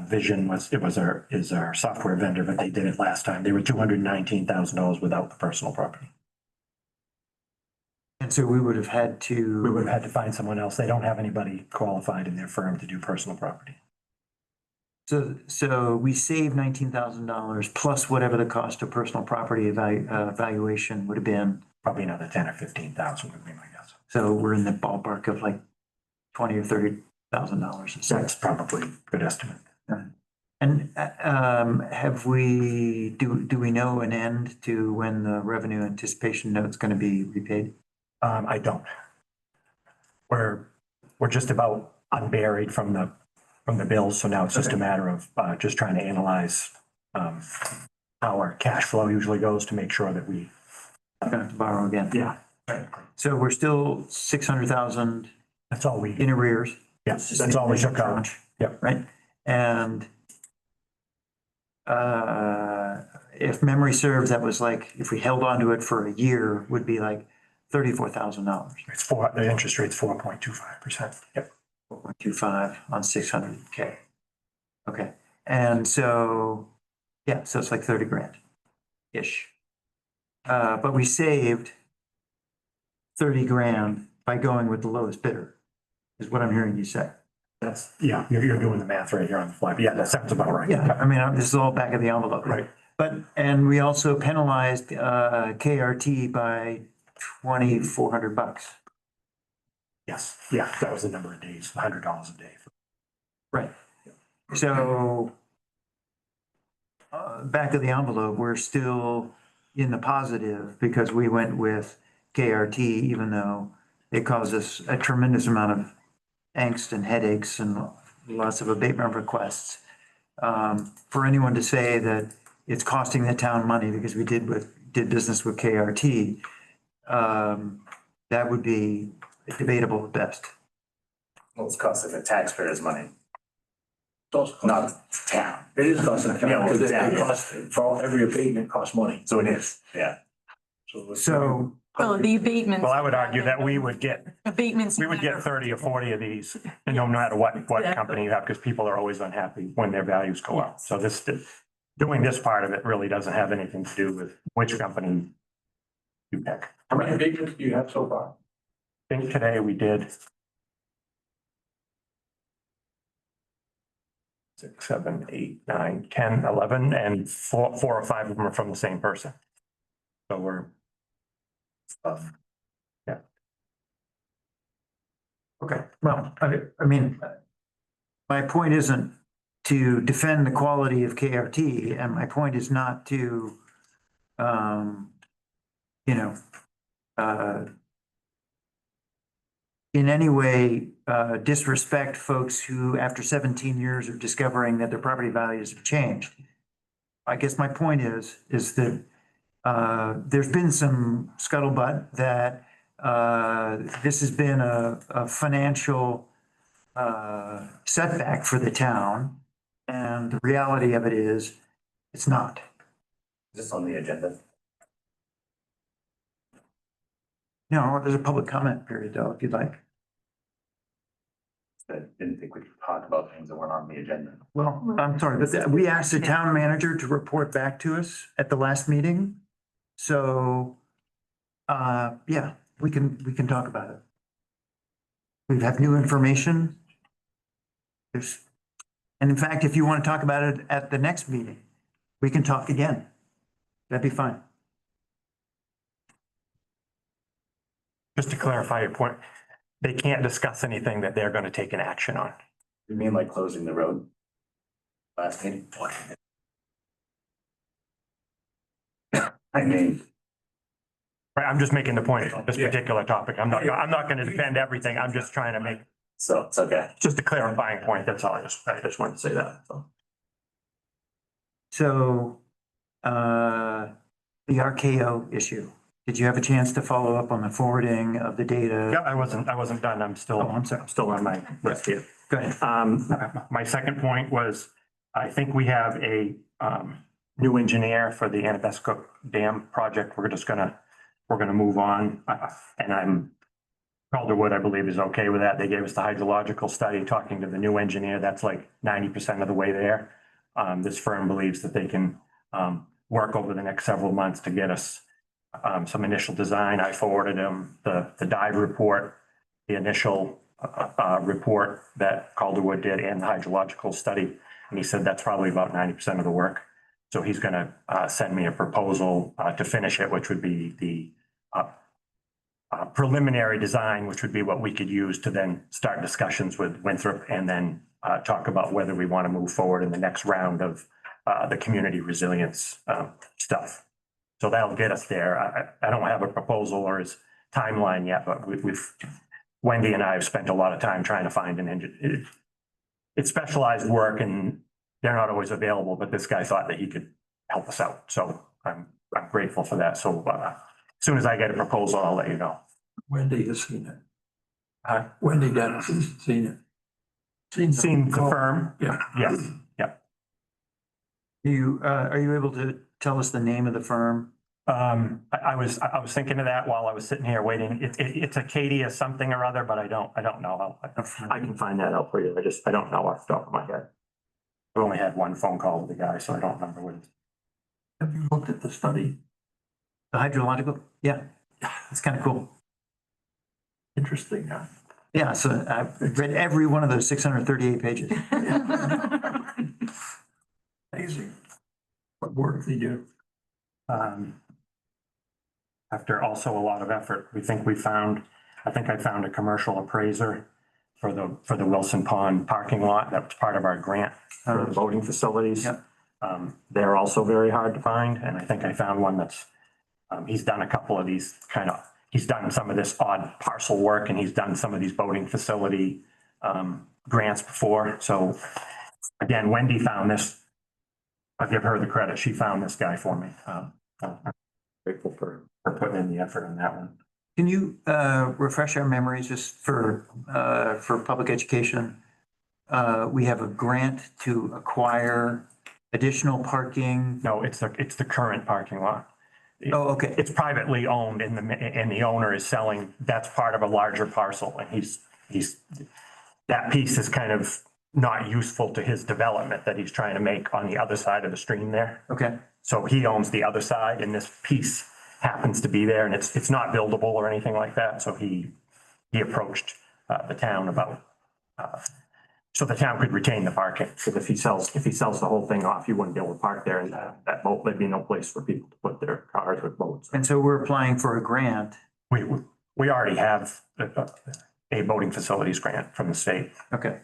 Vision is our software vendor, but they did it last time. They were $219,000 without the personal property. And so we would have had to. We would have had to find someone else. They don't have anybody qualified in their firm to do personal property. So we save $19,000 plus whatever the cost of personal property evaluation would have been. Probably another 10 or 15,000 would be my guess. So we're in the ballpark of like $20,000 or $30,000. That's probably a good estimate. And have we, do we know an end to when the revenue anticipation note's going to be repaid? I don't. We're just about unburied from the bills, so now it's just a matter of just trying to analyze how our cash flow usually goes to make sure that we. Not going to have to borrow again. Yeah, So we're still 600,000 That's all we, in arrears. yes, that's all we took out. Yep. Right? And if memory serves, that was like, if we held on to it for a year, would be like $34,000. It's four, the interest rate's 4.25%. Yep. 4.25 on 600K. Okay, and so, yeah, so it's like 30 grand-ish. But we saved 30 grand by going with the lowest bidder, is what I'm hearing you say. That's, yeah, you're doing the math right here on the fly. But yeah, that sounds about right. Yeah, I mean, this is all back of the envelope. Right. But, and we also penalized KRT by $2,400. Yes, yeah, that was the number of days, $100 a day. Right. So back of the envelope, we're still in the positive because we went with KRT, even though it caused us a tremendous amount of angst and headaches and lots of abatement requests. For anyone to say that it's costing the town money because we did business with KRT, that would be debatable at best. Well, it's costing the taxpayers money, Not, not the town. it is costing, Yeah, well, because yeah. it costs, for every abatement costs money. So it is, yeah. So Well, the abatements. Well, I would argue that we would get Abatements. We would get 30 or 40 of these, and no matter what company you have, because people are always unhappy when their values go up. So doing this part of it really doesn't have anything to do with which company you pick. How many abatements do you have so far? I think today we did 6, 7, 8, 9, 10, 11, and four or five of them are from the same person. So we're, yeah. okay, well, I mean, my point isn't to defend the quality of KRT, and my point is not to, in any way disrespect folks who, after 17 years, are discovering that their property values have changed. I guess my point is that there's been some scuttlebutt that this has been a financial setback for the town. And the reality of it is, it's not. Is this on the agenda? No, there's a public comment period though, if you'd like. I didn't think we could talk about things that weren't on the agenda. Well, I'm sorry, but we asked the town manager to report back to us at the last meeting. So, yeah, we can talk about it. We've had new information. And in fact, if you want to talk about it at the next meeting, we can talk again. That'd be fine. just to clarify your point, they can't discuss anything that they're going to take an action on. You mean like closing the road? Last meeting? I mean, Right, I'm just making the point on this particular topic. I'm not going to defend everything. I'm just trying to make so it's okay. just a clarifying point. That's all. I just wanted to say that. So, the RKO issue, did you have a chance to follow up on the forwarding of the data? Yeah, I wasn't done. I'm still, Oh, I'm sorry. I'm still on my list here. Go ahead. My second point was, I think we have a, new engineer for the Anabescook Dam project. We're gonna move on. And Calderwood, I believe, is okay with that. They gave us the hydrological study, talking to the new engineer. That's like 90% of the way there. This firm believes that they can, work over the next several months to get us, some initial design. I forwarded him the dive report, the initial, report that Calderwood did and the hydrological study. And he said that's probably about 90% of the work. So he's gonna, send me a proposal, to finish it, which would be the, preliminary design, which would be what we could use to then start discussions with Winthrop and then talk about whether we want to move forward in the next round of the community resilience stuff. So that'll get us there. I don't have a proposal or his timeline yet, but we've Wendy and I have spent a lot of time trying to find an engineer. It's specialized work and they're not always available, but this guy thought that he could help us out. So I'm grateful for that. So soon as I get a proposal, I'll let you know. Wendy has seen it. Huh? Wendy Dennis has seen it. Seen the firm? Yeah. Yes, Are you able to tell us the name of the firm? I was thinking of that while I was sitting here waiting. It's Acadia something or other, but I don't know. I can find that out for you. I don't know off the top of my head. I've only had one phone call with the guy, so I don't remember what it is. Have you looked at the study? The hydrological? Yeah, it's kind of cool. Interesting, huh? Yeah, so I've read every one of those 638 pages. Amazing. What work they do. After also a lot of effort, I think I found a commercial appraiser for the Wilson Pond parking lot. That was part of our grant for the boating facilities. Yep. They're also very hard to find, and I think I found one that's, he's done a couple of these he's done some of this odd parcel work, and he's done some of these boating facility grants before. So again, Wendy found this. I'll give her the credit. She found this guy for me. I'm grateful for putting in the effort on that one. Can you refresh our memories just for public education? We have a grant to acquire additional parking. No, it's the current parking lot. Oh, okay. It's privately owned and the owner is selling, that's part of a larger parcel, and that piece is kind of not useful to his development that he's trying to make on the other side of the stream there. Okay. So he owns the other side, and this piece happens to be there, and it's not buildable or anything like that. So he approached the town about, so the town could retain the parking. Because if he sells the whole thing off, you wouldn't be able to park there, and that boat, there'd be no place for people to put their cars or boats. And so we're applying for a grant. We already have a boating facilities grant from the state. Okay.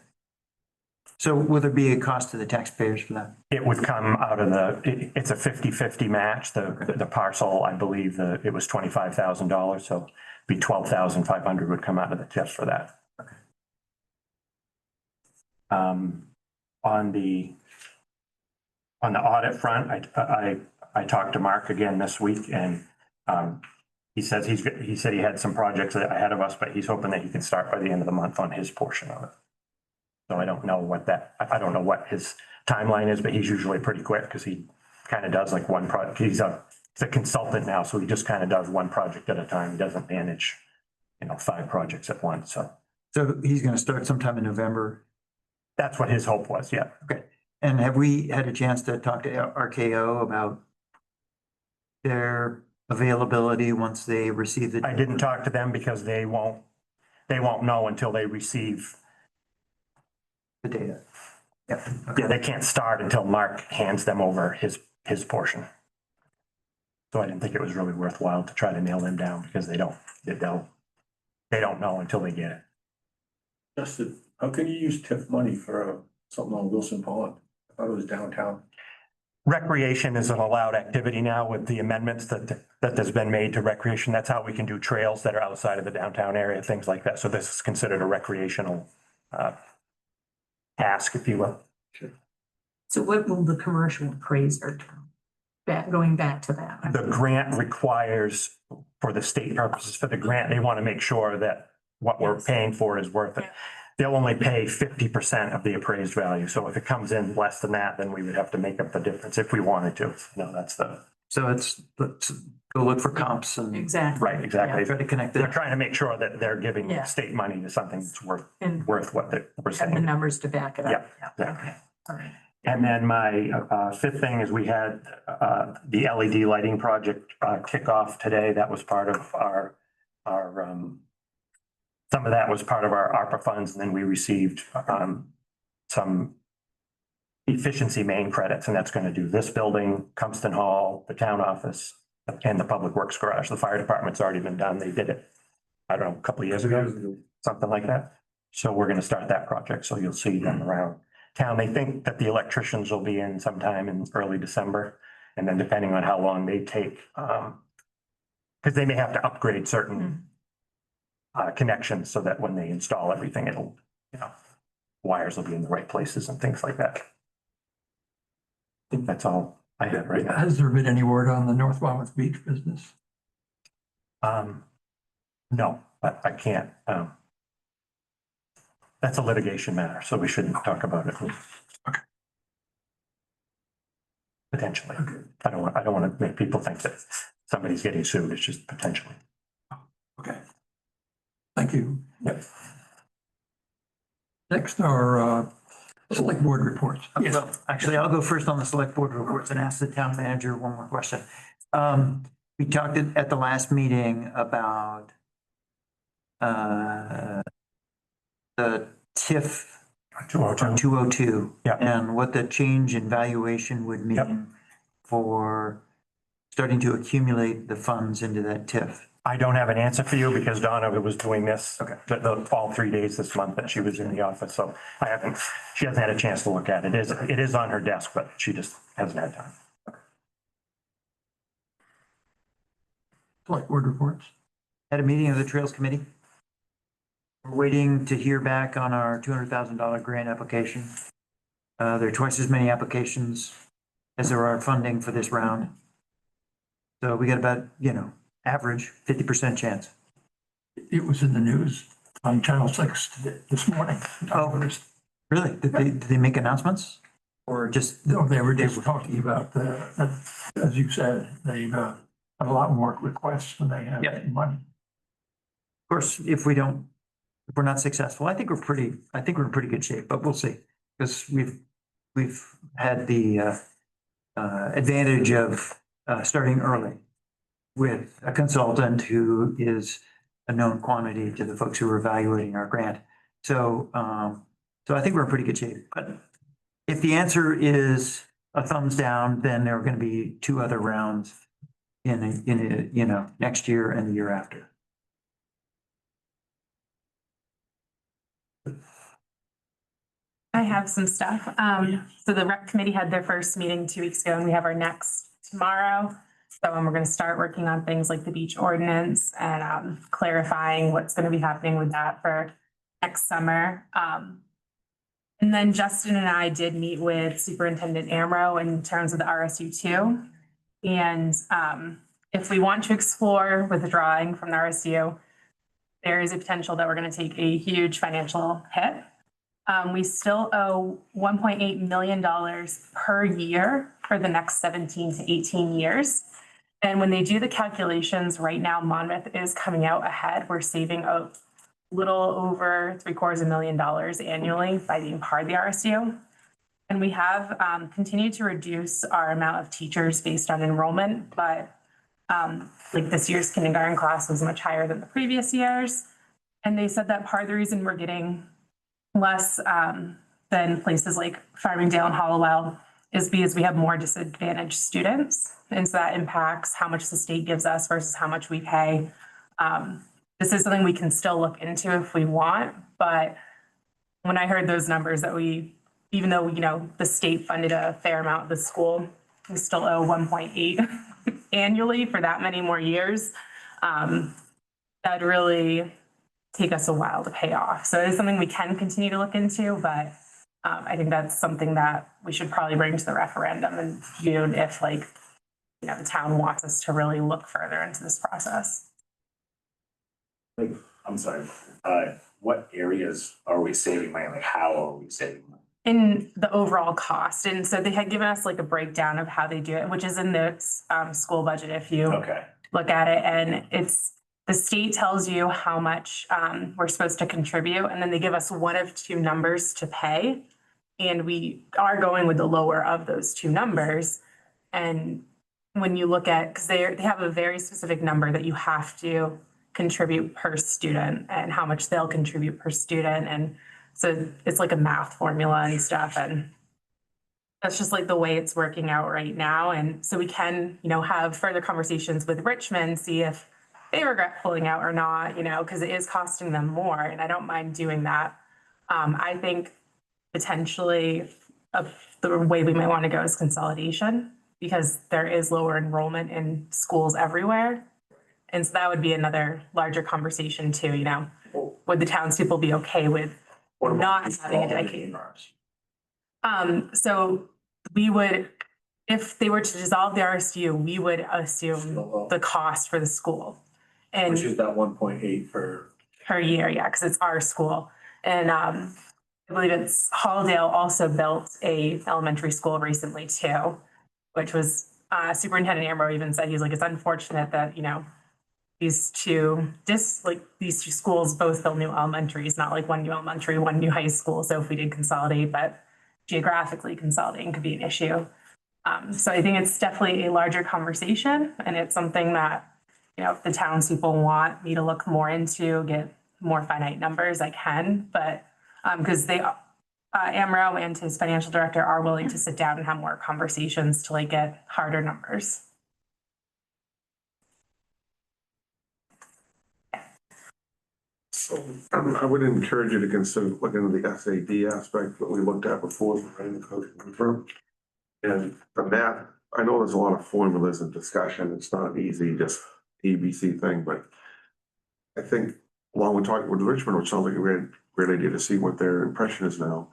So will there be a cost to the taxpayers for that? It would come out of it's a 50-50 match. The parcel, I believe it was $25,000, so be 12,500 would come out of the TIF for that. Okay. On the audit front, I talked to Mark again this week, and he said he had some projects ahead of us, but he's hoping that he can start by the end of the month on his portion of it. So I don't know what his timeline is, but he's usually pretty quick because he kind of does like one project. He's a consultant now, so he just kind of does one project at a time. He doesn't manage, 5 projects at once. So he's going to start sometime in November. That's what his hope was. Yeah. Okay. And have we had a chance to talk to RKO about their availability once they receive the? I didn't talk to them because they won't know until they receive the data. Yep. Okay. Yeah, they can't start until Mark hands them over his portion. So I didn't think it was really worthwhile to try to nail them down because they don't know until they get it. Justin, how can you use TIF money for something on Wilson Pond? I thought it was downtown. Recreation is an allowed activity now with the amendments that has been made to recreation. That's how we can do trails that are outside of the downtown area, things like that. So this is considered a recreational task, if you will. Sure. So what will the commercial appraiser do? Going back to that. The grant requires, for the state purposes, for the grant, they want to make sure that what we're paying for is worth it. They'll only pay 50% of the appraised value. So if it comes in less than that, then we would have to make up the difference if we wanted to. That's the. So let's go look for comps and. Exactly. Right, exactly. Try to connect They're it. trying to make sure that they're giving state money to something that's worth what we're Have the saying. numbers to back it up. Yeah. Okay, all right. And then my fifth thing is we had the LED lighting project kick off today. That was part of our some of that was part of our ARPA funds, and then we received some efficiency main credits, and that's going to do this building, Cumston Hall, the town office, and the Public Works Garage. The fire department's already been done. They did it, I don't know, a couple of years ago, something like that. So we're going to start that project. So you'll see them around town. They think that the electricians will be in sometime in early December. And then depending on how long they take, because they may have to upgrade certain connections so that when they install everything, it'll, wires will be in the right places and things like that. I think that's all I have right now. Has there been any word on the North Monmouth Beach business? No, I can't. That's a litigation matter, so we shouldn't talk about it. Okay. Potentially. I don't want to make people think that somebody's getting sued. It's just potentially. Okay. Thank you. Yep. Next are select board reports. Well, actually, I'll go first on the select board reports and ask the town manager one more question. We talked at the last meeting about the TIF 202. 202. Yeah. And what the change in valuation would mean for starting to accumulate the funds into that TIF. I don't have an answer for you because Donna was doing this. Okay. All 3 days this month that she was in the office, so she hasn't had a chance to look at it. It is on her desk, but she just hasn't had time. Select board reports. Had a meeting of the Trails Committee. We're waiting to hear back on our $200,000 grant application. There are twice as many applications as there are funding for this round. So we got about, average 50% chance. It was in the news on Channel 6 this morning. Oh, really? Did they make announcements? Or just? No, they were talking about, as you said, they've had a lot more requests than they have money. Of course, if we're not successful, I think we're in pretty good shape, but we'll see. Because we've had the advantage of starting early with a consultant who is a known quantity to the folks who are evaluating our grant. So I think we're in pretty good shape. But if the answer is a thumbs down, then there are going to be 2 other rounds in next year and the year after. I have some stuff. So the rec committee had their first meeting 2 weeks ago and we have our next tomorrow. So we're going to start working on things like the beach ordinance and clarifying what's going to be happening with that for next summer. And then Justin and I did meet with Superintendent Amro in terms of the RSU 2. And if we want to explore withdrawing from the RSU, there is a potential that we're going to take a huge financial hit. We still owe $1.8 million per year for the next 17 to 18 years. And when they do the calculations right now, Monmouth is coming out ahead. We're saving a little over $750,000 annually by being part of the RSU. And we have continued to reduce our amount of teachers based on enrollment, but like this year's kindergarten class was much higher than the previous years. And they said that part of the reason we're getting less than places like Farmingdale and Hollowell is because we have more disadvantaged students. And so that impacts how much the state gives us versus how much we pay. This is something we can still look into if we want, but when I heard those numbers that even though, the state funded a fair amount of the school, we still owe 1.8 annually for that many more years. That'd really take us a while to pay off. So it is something we can continue to look into, but I think that's something that we should probably bring to the referendum in June if the town wants us to really look further into this process. I'm sorry, what areas are we saving money? Like, how are we saving money? In the overall cost. And so they had given us a breakdown of how they do it, which is in the school budget if you look at it. And the state tells you how much we're supposed to contribute, and then they give us one of 2 numbers to pay. And we are going with the lower of those 2 numbers. And when you look at, because they have a very specific number that you have to contribute per student and how much they'll contribute per student. And so it's like a math formula and stuff. And that's just the way it's working out right now. And so we can, have further conversations with Richmond, see if they regret pulling out or not, because it is costing them more. And I don't mind doing that. I think potentially the way we might want to go is consolidation, because there is lower enrollment in schools everywhere. And so that would be another larger conversation too, would the townspeople be okay with not having a dedicated? So we would, if they were to dissolve the RSU, we would assume the cost for the school. And Which is that 1.8 per. per year, yeah, because it's our school. And I believe it's Halldale also built a elementary school recently too, which was Superintendent Ambrose even said, he's like, it's unfortunate that, you know, these two schools both built new elementaries, not like one new elementary, one new high school. So if we did consolidate, but geographically consolidating could be an issue. So I think it's definitely a larger conversation, and it's something that, you know, if the townspeople want me to look more into, get more finite numbers, I can, but because Amro and his financial director are willing to sit down and have more conversations to like get harder numbers. So I would encourage you to consider looking at the SAD aspect that we looked at before, the code confirm. And the math, I know there's a lot of formulas and discussion. It's not an easy, just ABC thing, but I think along with talking with Richmond, which sounds like a great idea to see what their impression is now,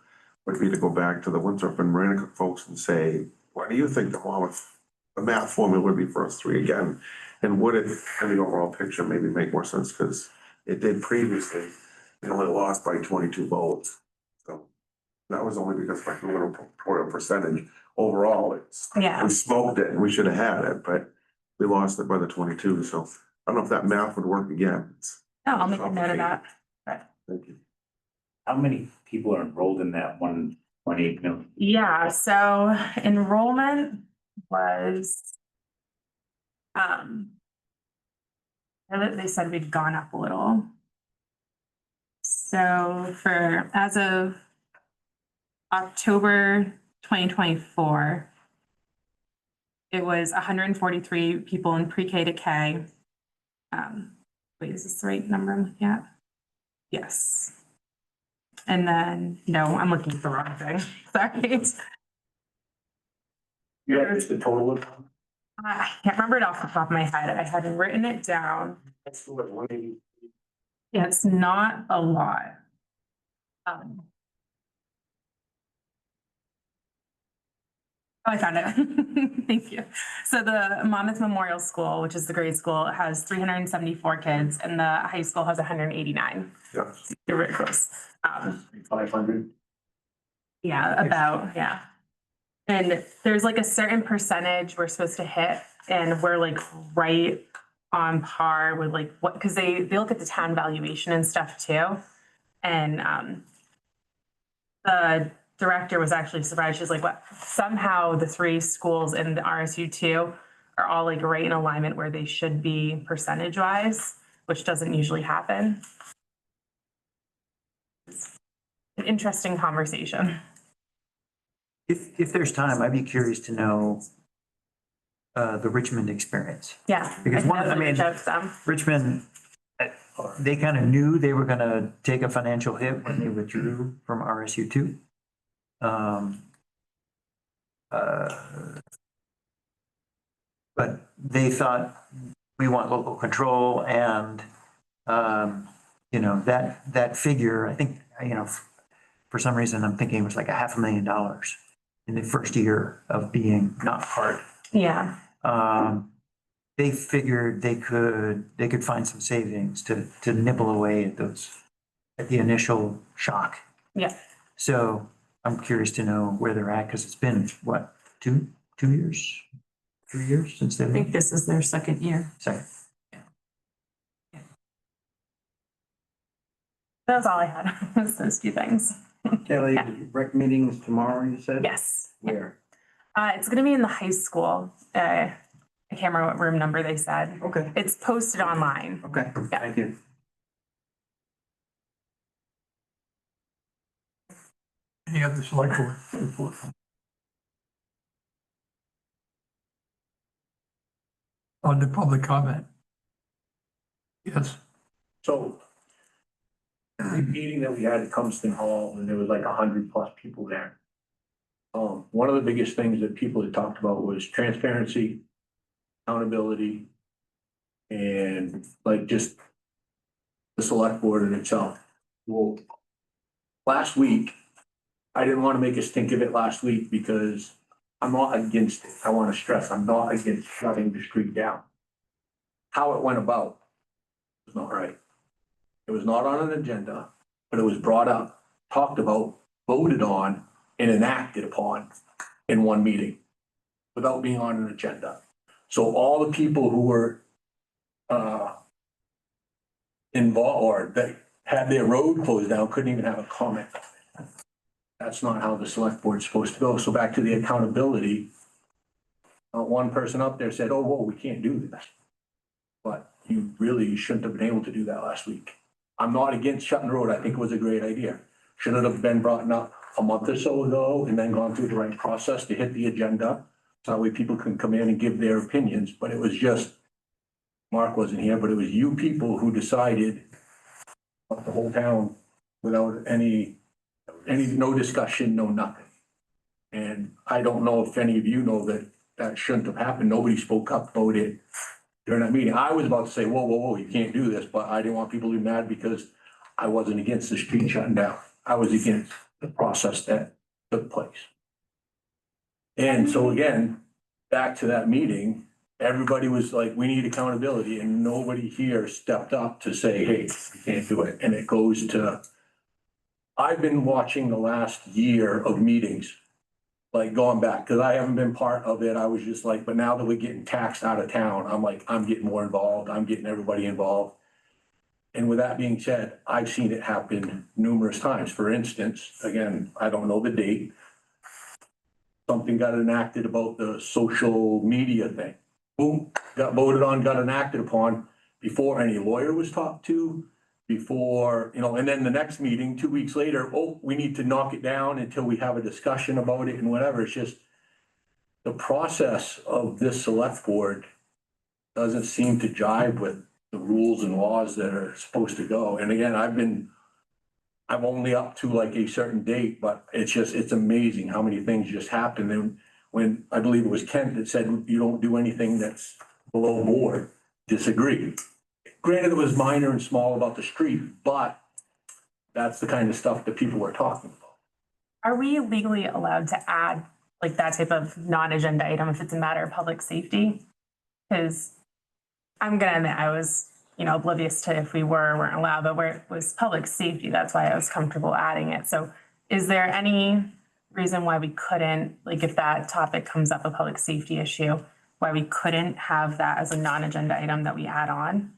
would be to go back to the Winthrop and Marina folks and say, what do you think the math formula would be for us three again? And would it, in the overall picture, maybe make more sense? Because it did previously, they only lost by 22 votes. So that was only because by a little percentage. Overall, we smoked it and we should have had it, but we lost it by the 22. So I don't know if that math would work again. No, I'll make a note of that. Thank you. How many people are enrolled in that 1.8 million? Yeah, so enrollment was, they said we'd gone up a little. So as of October 2024, it was 143 people in pre-K to K. Wait, is this the right number I'm looking at? Yes. And then, no, I'm looking at the wrong thing. Sorry. Yeah, it's the total. I can't remember it off the top of my head. I had written it down. That's what 180. Yeah, it's not a lot. I found it. Thank you. So the Monmouth Memorial School, which is the grade school, has 374 kids, and the high school has 189. Yeah. You're very close. 500. Yeah, about, yeah. And there's like a certain percentage we're supposed to hit, and we're like right on par with like what, because they look at the town valuation and stuff too. And the director was actually surprised. She's like, what, somehow the three schools in the RSU2 are all like right in alignment where they should be percentage wise, which doesn't usually happen. It's an interesting conversation. If there's time, I'd be curious to know the Richmond experience. Yeah. Because Richmond, they kind of knew they were gonna take a financial hit when they withdrew from RSU two. But they thought we want local control and, you know, that figure, I think, you know, for some reason, I'm thinking it was like $500,000 in the first year of being not part. Yeah. They figured they could find some savings to nibble away at at the initial shock. Yeah. So I'm curious to know where they're at, because it's been, what, 2 years? 3 years since I they think this is their second year. second. That was all I had, was those two things. Kelly, rec meetings tomorrow, you said? Yes. Where? It's gonna be in the high school. I can't remember what room number they said. Okay, It's posted online. okay, thank you. Any other select board report? On the public comment? Yes. So the meeting that we had at Cumston Hall, and there was like 100+ people there. One of the biggest things that people had talked about was transparency, accountability, and like just the select board in itself. Well, last week, I didn't want to make us think of it last week because I'm not against it. I want to stress, I'm not against shutting the street down. How it went about was not right. It was not on an agenda, but it was brought up, talked about, voted on, and enacted upon in one meeting without being on an agenda. So all the people who were involved or that had their road closed down couldn't even have a comment. That's not how the select board's supposed to go. So back to the accountability. One person up there said, oh, whoa, we can't do this. But you really shouldn't have been able to do that last week. I'm not against shutting the road. I think it was a great idea. Should it have been brought up a month or so ago and then gone through the right process to hit the agenda? So that way people can come in and give their opinions, but it was just, Mark wasn't here, but it was you people who decided the whole town without no discussion, no nothing. And I don't know if any of you know that that shouldn't have happened. Nobody spoke up about it during that meeting. I was about to say, whoa, whoa, whoa, you can't do this, but I didn't want people to be mad because I wasn't against the street shutting down. I was against the process that took place. And so again, back to that meeting, everybody was like, we need accountability, and nobody here stepped up to say, hey, we can't do it. And it goes to, I've been watching the last year of meetings, like going back, because I haven't been part of it. I was just like, but now that we're getting taxed out of town, I'm like, I'm getting more involved. I'm getting everybody involved. And with that being said, I've seen it happen numerous times. For instance, again, I don't know the date. Something got enacted about the social media thing. Boom, got voted on, got enacted upon before any lawyer was talked to, before, and then the next meeting, 2 weeks later, oh, we need to knock it down until we have a discussion about it and whatever. It's just the process of this select board doesn't seem to jive with the rules and laws that are supposed to go. And again, I'm only up to like a certain date, but it's amazing how many things just happen. And when I believe it was Kent that said, you don't do anything that's below board, disagree. Granted, it was minor and small about the street, but that's the kind of stuff that people were talking about. Are we legally allowed to add like that type of non-agenda item if it's a matter of public safety? Because I'm gonna admit I was, oblivious to if we were or weren't allowed, but where it was public safety, that's why I was comfortable adding it. So is there any reason why we couldn't, like if that topic comes up, a public safety issue, why we couldn't have that as a non-agenda item that we add on?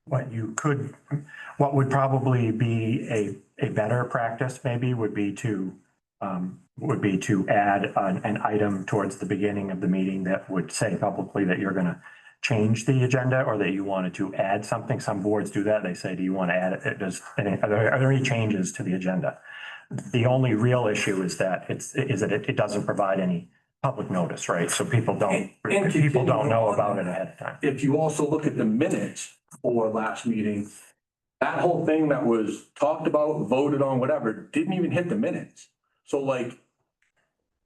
What would probably be a better practice maybe would be to add an item towards the beginning of the meeting that would say publicly that you're gonna change the agenda or that you wanted to add something. Some boards do that. They say, do you want to add it? Are there any changes to the agenda? The only real issue is that it doesn't provide any public notice, right? So people don't know about it ahead of time. If you also look at the minutes for last meeting, that whole thing that was talked about, voted on, whatever, didn't even hit the minutes. So like,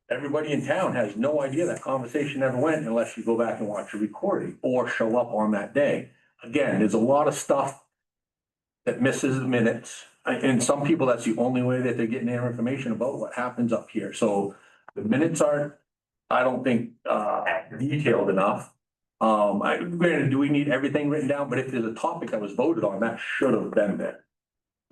everybody in town has no idea that conversation ever went unless you go back and watch a recording or show up on that day. Again, there's a lot of stuff that misses the minutes. And some people, that's the only way that they're getting their information about what happens up here. So the minutes aren't, I don't think, detailed enough. Granted, do we need everything written down? But if there's a topic that was voted on, that should have been there.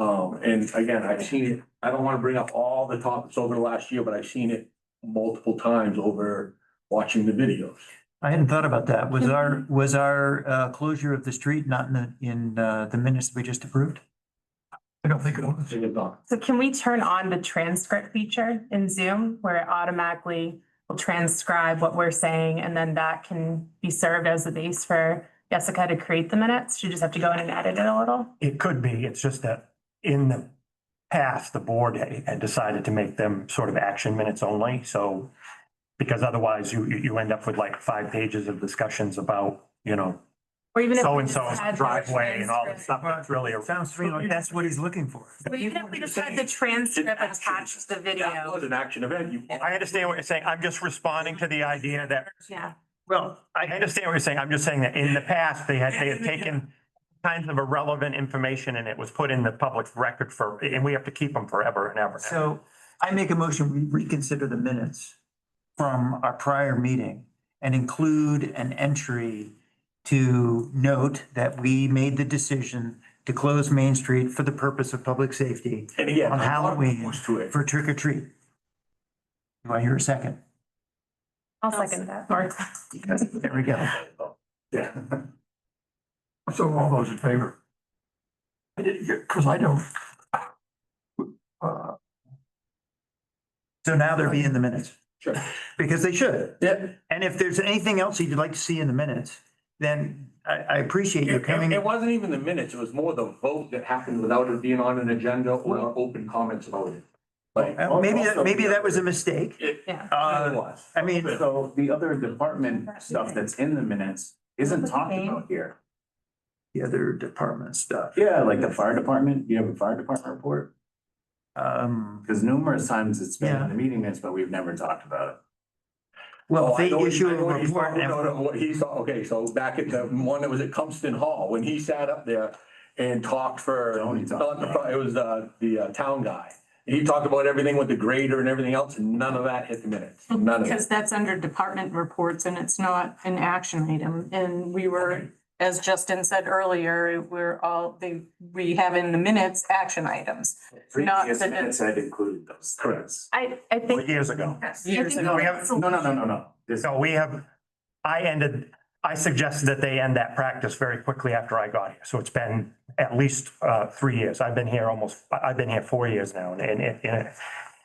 And again, I've seen it, I don't want to bring up all the topics over the last year, but I've seen it multiple times over watching the videos. I hadn't thought about that. Was our closure of the street not in the minutes we just approved? I don't think it was. So can we turn on the transcript feature in Zoom where it automatically will transcribe what we're saying and then that can be served as the base for Jessica to create the minutes? She just have to go in and edit it a little? It could be. It's just that in the past, the board had decided to make them sort of action minutes only. So, because otherwise you end up with like 5 pages of discussions about, Or even if we just so-and-so's had the driveway and all that transcript. stuff. That's really Sounds to me like that's what he's looking for. Or even if we just had the transcript attached to the That video. was an action event. I understand what you're saying. I'm just responding to the idea that, Yeah. Well, I understand what you're saying. I'm just saying that in the past, they had taken kinds of irrelevant information and it was put in the public record and we have to keep them forever and ever. so I make a motion, we reconsider the minutes from our prior meeting and include an entry to note that we made the decision to close Main Street for the purpose of public safety And again, on I'm not Halloween opposed to it. for trick or treat. Do I hear a second? I'll second that. There we go. Yeah. So all those in favor? I didn't get, because I don't. So now they'll be in the minutes. Sure. Because they should. Yeah. And if there's anything else you'd like to see in the minutes, then I appreciate you coming. It wasn't even the minutes, it was more the vote that happened without it being on an agenda or open comments about it. Like, Maybe that was a mistake. it Yeah. was. I mean, So the other department stuff that's in the minutes isn't talked about here. the other department stuff. Yeah, like the fire department, you have a fire department report? Because Because numerous times it's been Yeah. in the meeting minutes, but we've never talked about it. well, Oh, if I they know what issue I know a what he's report. talking about, what he saw, okay, so back at the one that was at Cumston Hall, when he sat up there and talked for, Tony talked about it was the town guy. He talked about everything with the grader and everything else, and none of that hit the minutes, none of Because it. that's under department reports and it's not an action item. And we were, as Justin said earlier, we have in the minutes action items. Not Previous the- minutes had included those. Correct. I think. Years ago. Years think ago. We have, No. no, we have, I suggested that they end that practice very quickly after I got here. So it's been at least 3 years. I've been here 4 years now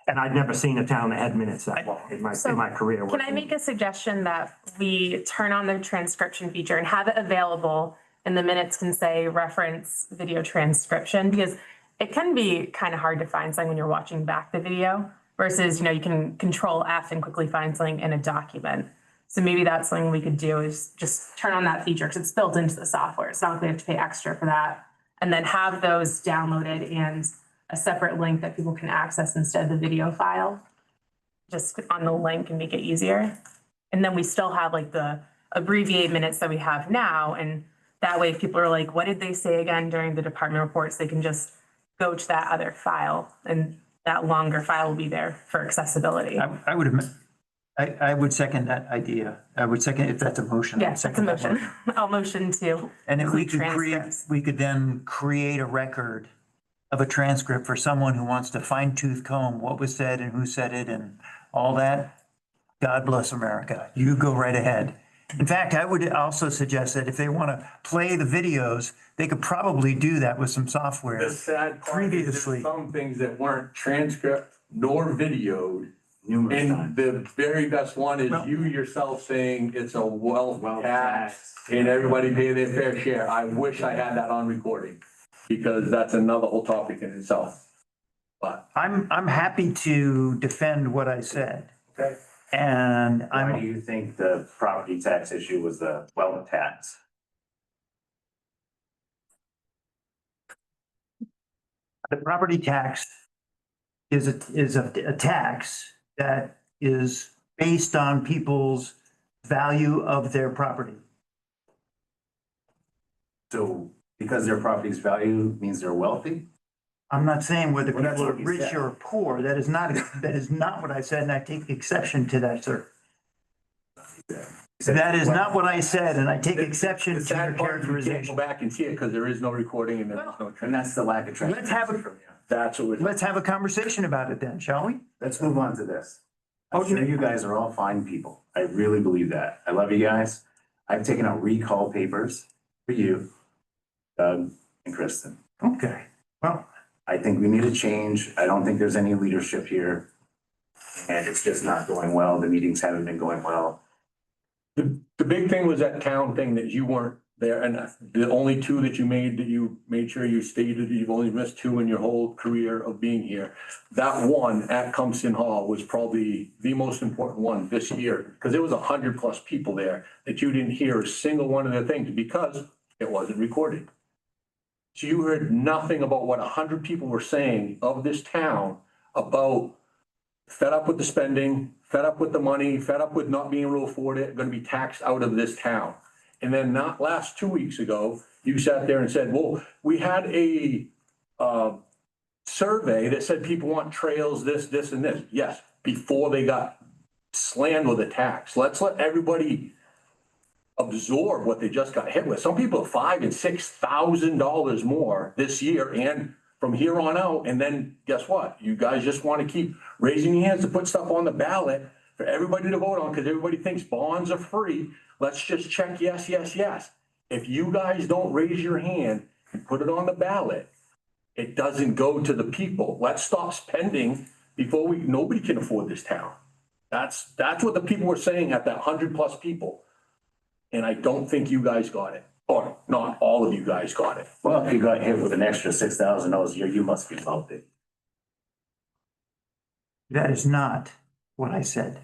and I've never seen a town that had minutes that long in my career. Can I make a suggestion that we turn on the transcription feature and have it available and the minutes can say reference video transcription? Because it can be kind of hard to find something when you're watching back the video versus, you can Control F and quickly find something in a document. So maybe that's something we could do is just turn on that feature because it's built into the software. It's not like we have to pay extra for that. And then have those downloaded and a separate link that people can access instead of the video file. Just click on the link and make it easier. And then we still have like the abbreviated minutes that we have now. And that way, if people are like, what did they say again during the department reports? They can just go to that other file and that longer file will be there for accessibility. I would second that idea. I would second, if that's a motion. I would Yes, that's a second that motion. I'll motion to. And if we include could create, transcripts. we could then create a record of a transcript for someone who wants to fine tooth comb what was said and who said it and all that. God bless America. You go right ahead. In fact, I would also suggest that if they want to play the videos, they could probably do that with some software. The sad part is Previously. there's some things that weren't transcript nor videoed. Numerous And times. the very best one is Well- you yourself saying it's a wealth Wealth tax tax. and everybody pay their fair share. I wish I had that on recording because that's another whole topic in itself. But, I'm happy to defend what I said. okay. And Why do I'm, you think the property tax issue was the wealth tax? the property tax is a tax that is based on people's value of their property. So because their property's value means they're wealthy? I'm not saying whether Well, that's people are what you rich said. or poor. That is not what I said, and I take exception to that, sir. That is not what I said, and I take exception The to your sad part is we can't go characterization. back and see it because there is no recording and there's no. And transcript. that's the lack of Let's have transparency a- from you. That's what we're. Let's have a conversation about it then, shall we? Let's move on to this. I'm Okay. sure you guys are all fine people. I really believe that. I love you guys. I've taken out recall papers for you, Doug and Kristen. Okay, well, I think we need a change. I don't think there's any leadership here. And it's just not going well. The meetings haven't been going well. The big thing was that town thing that you weren't there, and the only two that you made sure you stated, that you've only missed two in your whole career of being here. That one at Cumston Hall was probably the most important one this year, because there was 100+ people there that you didn't hear a single one of their things because it wasn't recorded. So you heard nothing about what 100 people were saying of this town about fed up with the spending, fed up with the money, fed up with not being able to afford it, gonna be taxed out of this town. And then not last 2 weeks ago, you sat there and said, well, we had a survey that said people want trails, this, and this. Yes, before they got slammed with a tax. Let's let everybody absorb what they just got hit with. Some people are $5,000 and $6,000 more this year and from here on out. And then guess what? You guys just want to keep raising your hands to put stuff on the ballot for everybody to vote on because everybody thinks bonds are free. Let's just check yes, yes, yes. If you guys don't raise your hand and put it on the ballot, it doesn't go to the people. Let's stop spending before nobody can afford this town. That's what the people were saying at that 100+ people. And I don't think you guys got it, or not all of you guys got it. Well, if you got hit with an extra $6,000 a year, you must be wealthy. That is not what I said.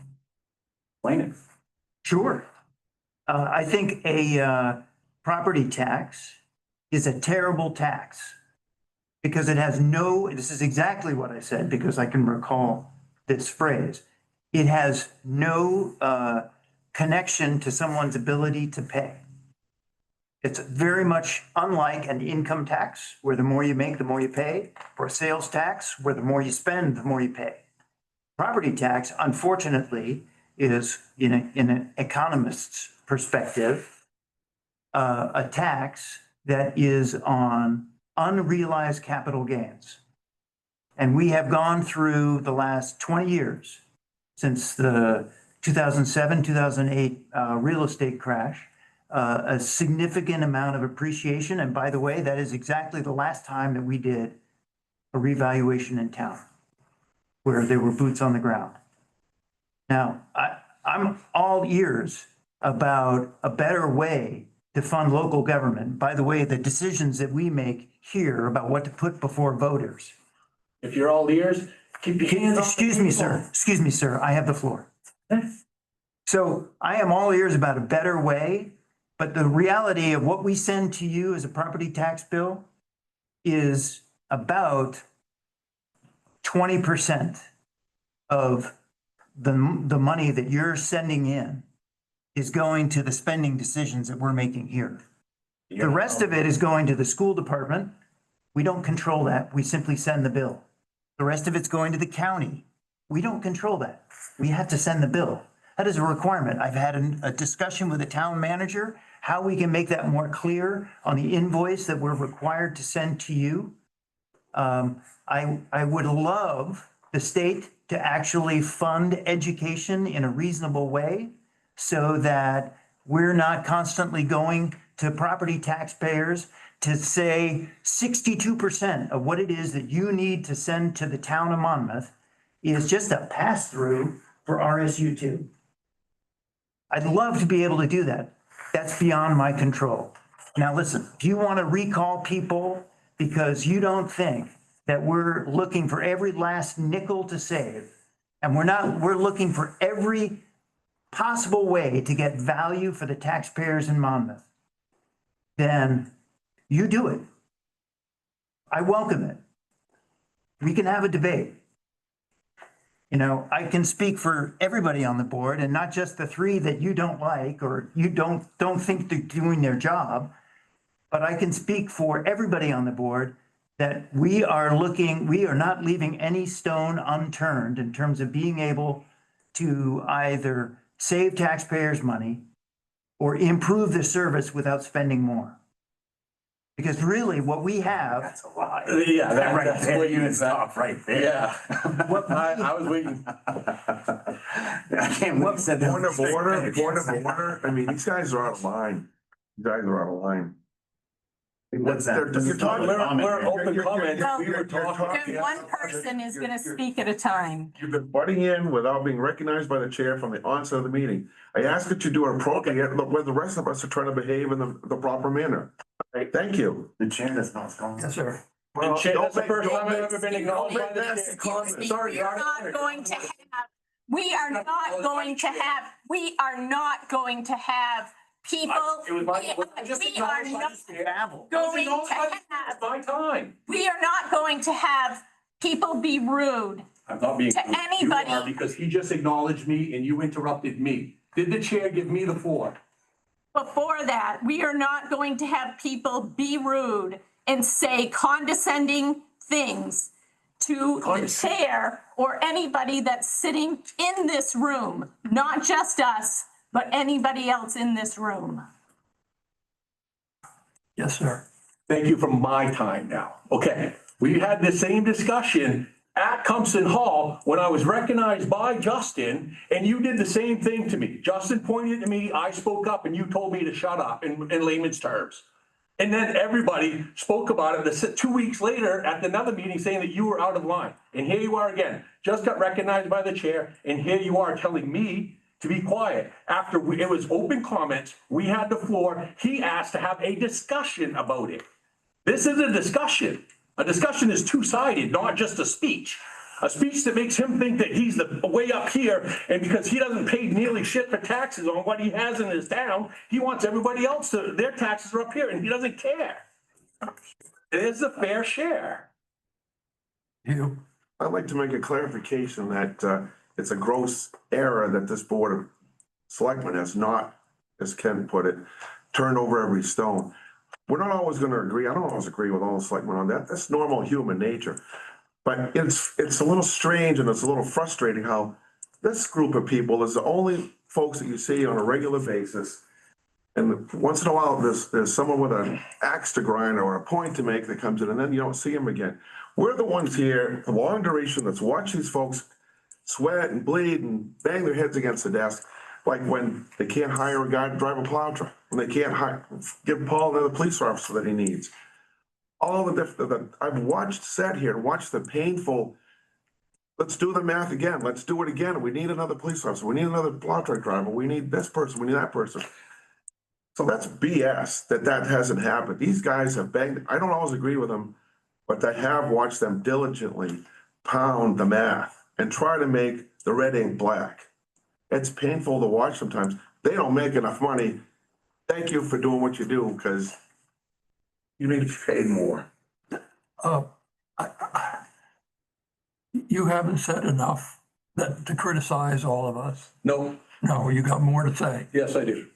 Explain it. Sure. I think a property tax is a terrible tax because it has no, this is exactly what I said because I can recall this phrase. It has no connection to someone's ability to pay. It's very much unlike an income tax where the more you make, the more you pay, or a sales tax where the more you spend, the more you pay. Property tax, unfortunately, is in an economist's perspective, a tax that is on unrealized capital gains. And we have gone through the last 20 years since the 2007, 2008 real estate crash, a significant amount of appreciation. And by the way, that is exactly the last time that we did a revaluation in town where there were boots on the ground. Now, I'm all ears about a better way to fund local government. By the way, the decisions that we make here about what to put before voters. If you're all ears, keep your hands off. Excuse me, sir, I have the floor. So I am all ears about a better way, but the reality of what we send to you as a property tax bill is about 20% of the money that you're sending in is going to the spending decisions that we're making here. The rest of it is going to the school department. We don't control that. We simply send the bill. The rest of it's going to the county. We don't control that. We have to send the bill. That is a requirement. I've had a discussion with the town manager, how we can make that more clear on the invoice that we're required to send to you. I would love the state to actually fund education in a reasonable way so that we're not constantly going to property taxpayers to say 62% of what it is that you need to send to the town of Monmouth is just a pass-through for RSU2. I'd love to be able to do that. That's beyond my control. Now, listen, if you want to recall people because you don't think that we're looking for every last nickel to save, and we're looking for every possible way to get value for the taxpayers in Monmouth, then you do it. I welcome it. We can have a debate. You know, I can speak for everybody on the board and not just the three that you don't like or you don't think they're doing their job, but I can speak for everybody on the board that we are not leaving any stone unturned in terms of being able to either save taxpayers money or improve the service without spending more. Because really what we have. That's a lie. Yeah, That's where you stop right there. Yeah. I was waiting. I can't believe you said that. Point of order. I mean, these guys are out of line. These guys are out of line. What's that? You're talking- We're open comment. Well, We were talking. Then one person is gonna speak at a time. You've been butting in without being recognized by the chair from the onset of the meeting. I ask that you do it appropriate, but where the rest of us are trying to behave in the proper manner. Okay, thank you. The chair does not come. Yes, sir. Well, Chair, that's the don't first make- time I've ever been acknowledged by the don't make chair. nasty comments. Sorry, We are not going to have, we are not going to have people. It was my, I just We are acknowledged by not the chair. going to It's my time. we are not going to have people be rude. I'm not being. To rude. anybody. You are, because he just acknowledged me and you interrupted me. Did the chair give me the floor? Before that, we are not going to have people be rude and say condescending things to the chair or anybody that's sitting in this room, not just us, but anybody else in this room. Yes, sir. Thank you for my time now. Okay, we had the same discussion at Compson Hall when I was recognized by Justin, and you did the same thing to me. Justin pointed to me, I spoke up, and you told me to shut up in layman's terms. And then everybody spoke about it 2 weeks later at another meeting saying that you were out of line. And here you are again, just got recognized by the chair, and here you are telling me to be quiet. After it was open comments, we had the floor, he asked to have a discussion about it. This is a discussion. A discussion is two-sided, not just a speech. A speech that makes him think that he's the way up here, and because he doesn't pay nearly shit for taxes on what he has in his town, he wants everybody else to, their taxes are up here, and he doesn't care. It is a fair share. You, I'd like to make a clarification that it's a gross error that this Board of Selectmen has not, as Ken put it, turned over every stone. We're not always gonna agree. I don't always agree with all the selectmen on that. That's normal human nature. But it's a little strange and it's a little frustrating how this group of people is the only folks that you see on a regular basis. And once in a while, there's someone with an axe to grind or a point to make that comes in, and then you don't see them again. We're the ones here, the long duration, that's watch these folks sweat and bleed and bang their heads against the desk, like when they can't hire a guy to drive a plow truck, when they can't give Paul another police officer that he needs. All I've sat here and watched the painful, let's do the math again, let's do it again. We need another police officer, we need another plow truck driver, we need this person, we need that person. So that's BS that hasn't happened. These guys have banged, I don't always agree with them, but I have watched them diligently pound the math and try to make the red ink black. It's painful to watch sometimes. They don't make enough money. Thank you for doing what you do, because you need to be paid more. You haven't said enough to criticize all of us. No, No, you got more to say. yes, I do.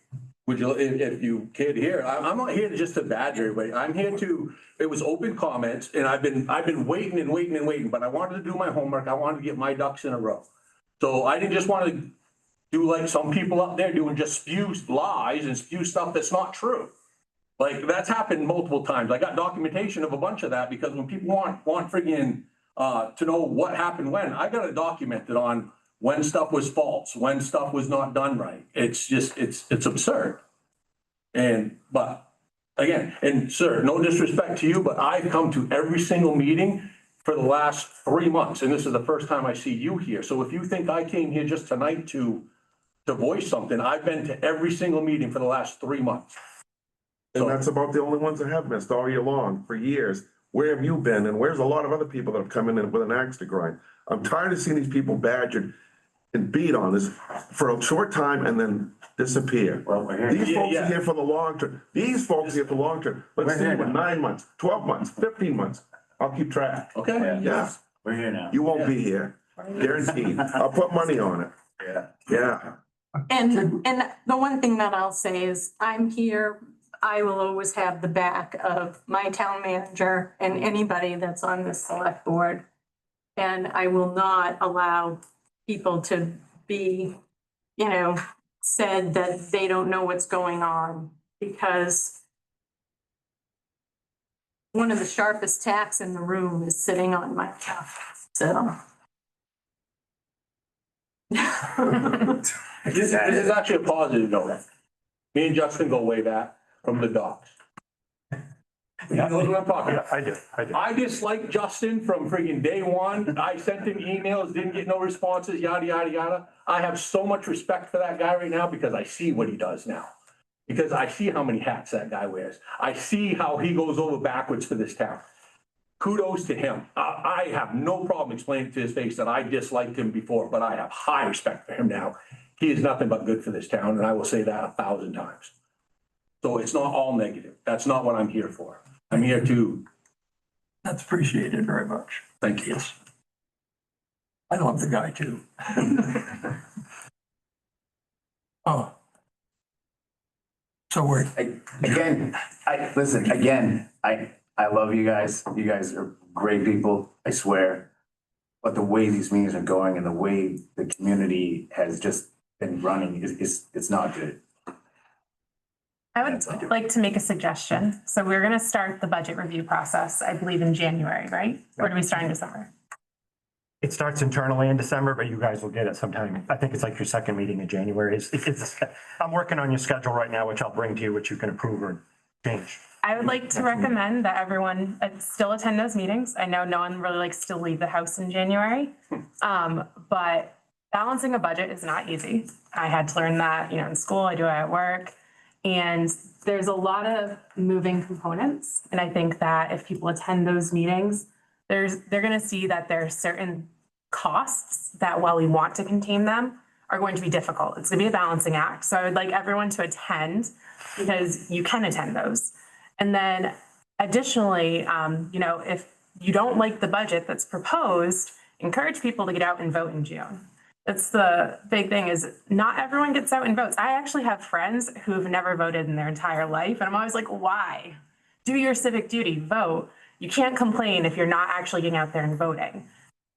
Would you, if you can't hear, I'm not here to just to badger everybody. I'm here to, it was open comments, and I've been waiting and waiting and waiting, but I wanted to do my homework. I wanted to get my ducks in a row. So I didn't just want to do like some people up there doing, just spew lies and spew stuff that's not true. Like, that's happened multiple times. I got documentation of a bunch of that, because when people want friggin' to know what happened when, I got it documented on when stuff was false, when stuff was not done right. It's just, it's absurd. But again, and sir, no disrespect to you, but I've come to every single meeting for the last 3 months, and this is the first time I see you here. So if you think I came here just tonight to voice something, I've been to every single meeting for the last 3 months. And that's about the only ones that have missed all year long, for years. Where have you been? And where's a lot of other people that have come in with an axe to grind? I'm tired of seeing these people badgered and beat on this for a short time and then disappear. Well, we're here. These folks are here for the long term. These folks are here for the long term. Let's see them in 9 months, 12 months, 15 months. I'll keep track. Okay? Yeah, We're here now. you won't be here, guaranteed. I'll put money on it. Yeah. Yeah. And the one thing that I'll say is, I'm here, I will always have the back of my town manager and anybody that's on the select board. And I will not allow people to be, said that they don't know what's going on, because one of the sharpest tacks in the room is sitting on my lap, so. This is actually a positive note. Me and Justin go way back from the docks. You know what I'm talking about? I do. I dislike Justin from friggin' day one. I sent him emails, didn't get no responses, yada, yada, yada. I have so much respect for that guy right now, because I see what he does now. Because I see how many hats that guy wears. I see how he goes over backwards for this town. Kudos to him. I have no problem explaining to his face that I disliked him before, but I have high respect for him now. He is nothing but good for this town, and I will say that 1,000 times. So it's not all negative. That's not what I'm here for. I'm here to. That's appreciated very much. Thank you. I love the guy too. Oh. So we're, I love you guys. You guys are great people, I swear. But the way these meetings are going and the way the community has just been running is, it's not good. I would like to make a suggestion. So we're gonna start the budget review process, I believe, in January, right? Or do we start in December? It starts internally in December, but you guys will get it sometime. I think it's like your second meeting in January. I'm working on your schedule right now, which I'll bring to you, which you can approve or change. I would like to recommend that everyone still attend those meetings. I know no one really likes to leave the house in January. But balancing a budget is not easy. I had to learn that, in school, I do it at work. And there's a lot of moving components. And I think that if people attend those meetings, they're gonna see that there are certain costs that, while we want to contain them, are going to be difficult. It's gonna be a balancing act. So I would like everyone to attend because you can attend those. And then additionally, if you don't like the budget that's proposed, encourage people to get out and vote in June. That's the big thing, is not everyone gets out and votes. I actually have friends who have never voted in their entire life. And I'm always like, why? Do your civic duty, vote. You can't complain if you're not actually getting out there and voting.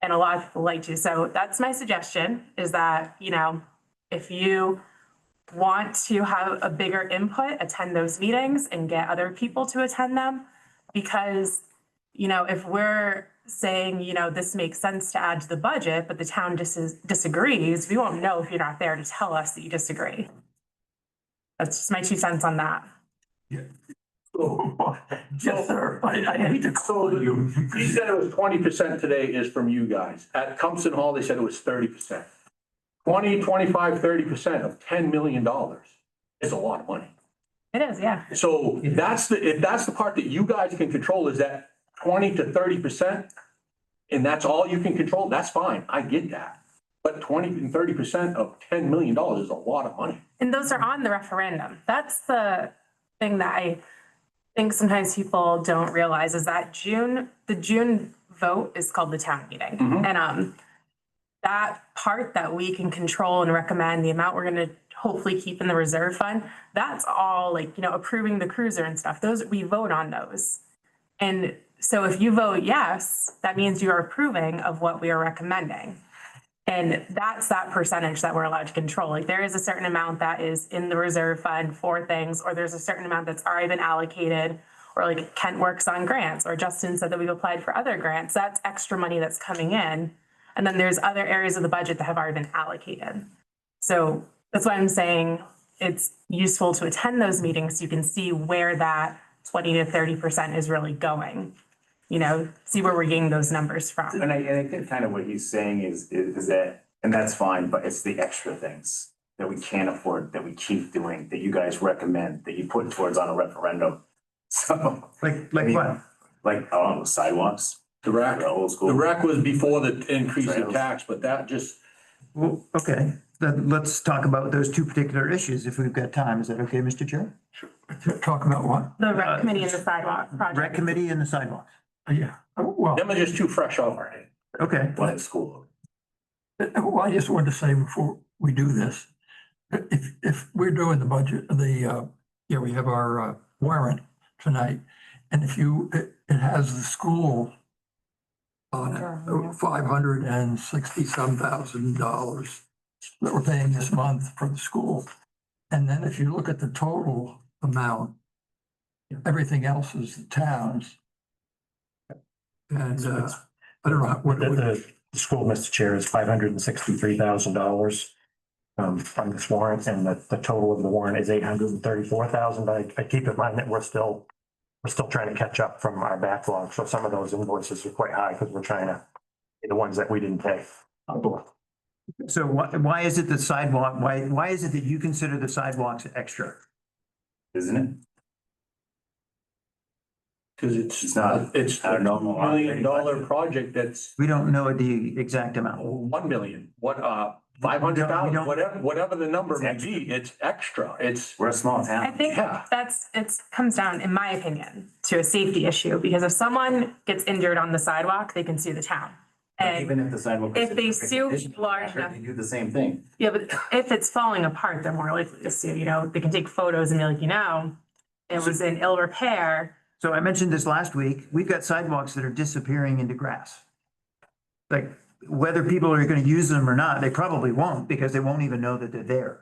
And a lot of people like to. So that's my suggestion, is that, if you want to have a bigger input, attend those meetings and get other people to attend them. Because, if we're saying, this makes sense to add to the budget, but the town disagrees, we won't know if you're not there to tell us that you disagree. That's just my 2 cents on that. Yes, sir. I hate to call you. You said it was 20% today is from you guys. At Thompson Hall, they said it was 30%. 20, 25, 30% of $10 million is a lot of money. It is, yeah. So if that's the part that you guys can control, is that 20 to 30%, and that's all you can control, that's fine. I get that. But 20 and 30% of $10 million is a lot of money. And those are on the referendum. That's the thing that I think sometimes people don't realize, is that the June vote is called the town meeting. Mhm. And that part that we can control and recommend, the amount we're gonna hopefully keep in the reserve fund, that's all approving the cruiser and stuff. Those, we vote on those. And so if you vote yes, that means you are approving of what we are recommending. And that's that percentage that we're allowed to control. Like, there is a certain amount that is in the reserve fund for things, or there's a certain amount that's already been allocated, or like Kent works on grants, or Justin said that we've applied for other grants. That's extra money that's coming in. And then there's other areas of the budget that have already been allocated. So that's why I'm saying it's useful to attend those meetings so you can see where that 20 to 30% is really going. See where we're getting those numbers from. And I think kind of what he's saying is that, and that's fine, but it's the extra things that we can't afford, that we keep doing, that you guys recommend, that you put towards on a referendum. So. Like what? Like, I don't know, sidewalks. The rec, old school. the rec was before the increase in tax, but that just, Well, okay, then let's talk about those 2 particular issues if we've got time. Is that okay, Mr. Chair? Talk about what? The rec committee and the sidewalk project. Rec committee and the sidewalks. Yeah, well, them are just too fresh off our head. Okay. One at school. I just wanted to say before we do this, if we're doing the budget, we have our warrant tonight. And it has the school on it, $560,000 that we're paying this month for the school. And then if you look at the total amount, everything else is the towns. And I don't know what it would. The school, Mr. Chair, is $563,000 on this warrant, and the total of the warrant is $834,000. But I keep in mind that we're still trying to catch up from our backlog. So some of those invoices are quite high because we're trying to pay the ones that we didn't pay. So why is it the sidewalk, why is it that you consider the sidewalks extra? Isn't it? Cause It's not. it's I a don't know. $2 million project that's We don't know the exact amount. 1 million, 500,000, don't- whatever the number It's may extra. be, it's extra, it's, We're a small I town. think Yeah. it comes down, in my opinion, to a safety issue, because if someone gets injured on the sidewalk, they can sue the town. And Even if the sidewalk. if is they in sue condition, large enough- They do the same thing. yeah, but if it's falling apart, they're more likely to sue, they can take photos and be like, it was in ill repair. So I mentioned this last week, we've got sidewalks that are disappearing into grass. Like whether people are gonna use them or not, they probably won't, because they won't even know that they're there.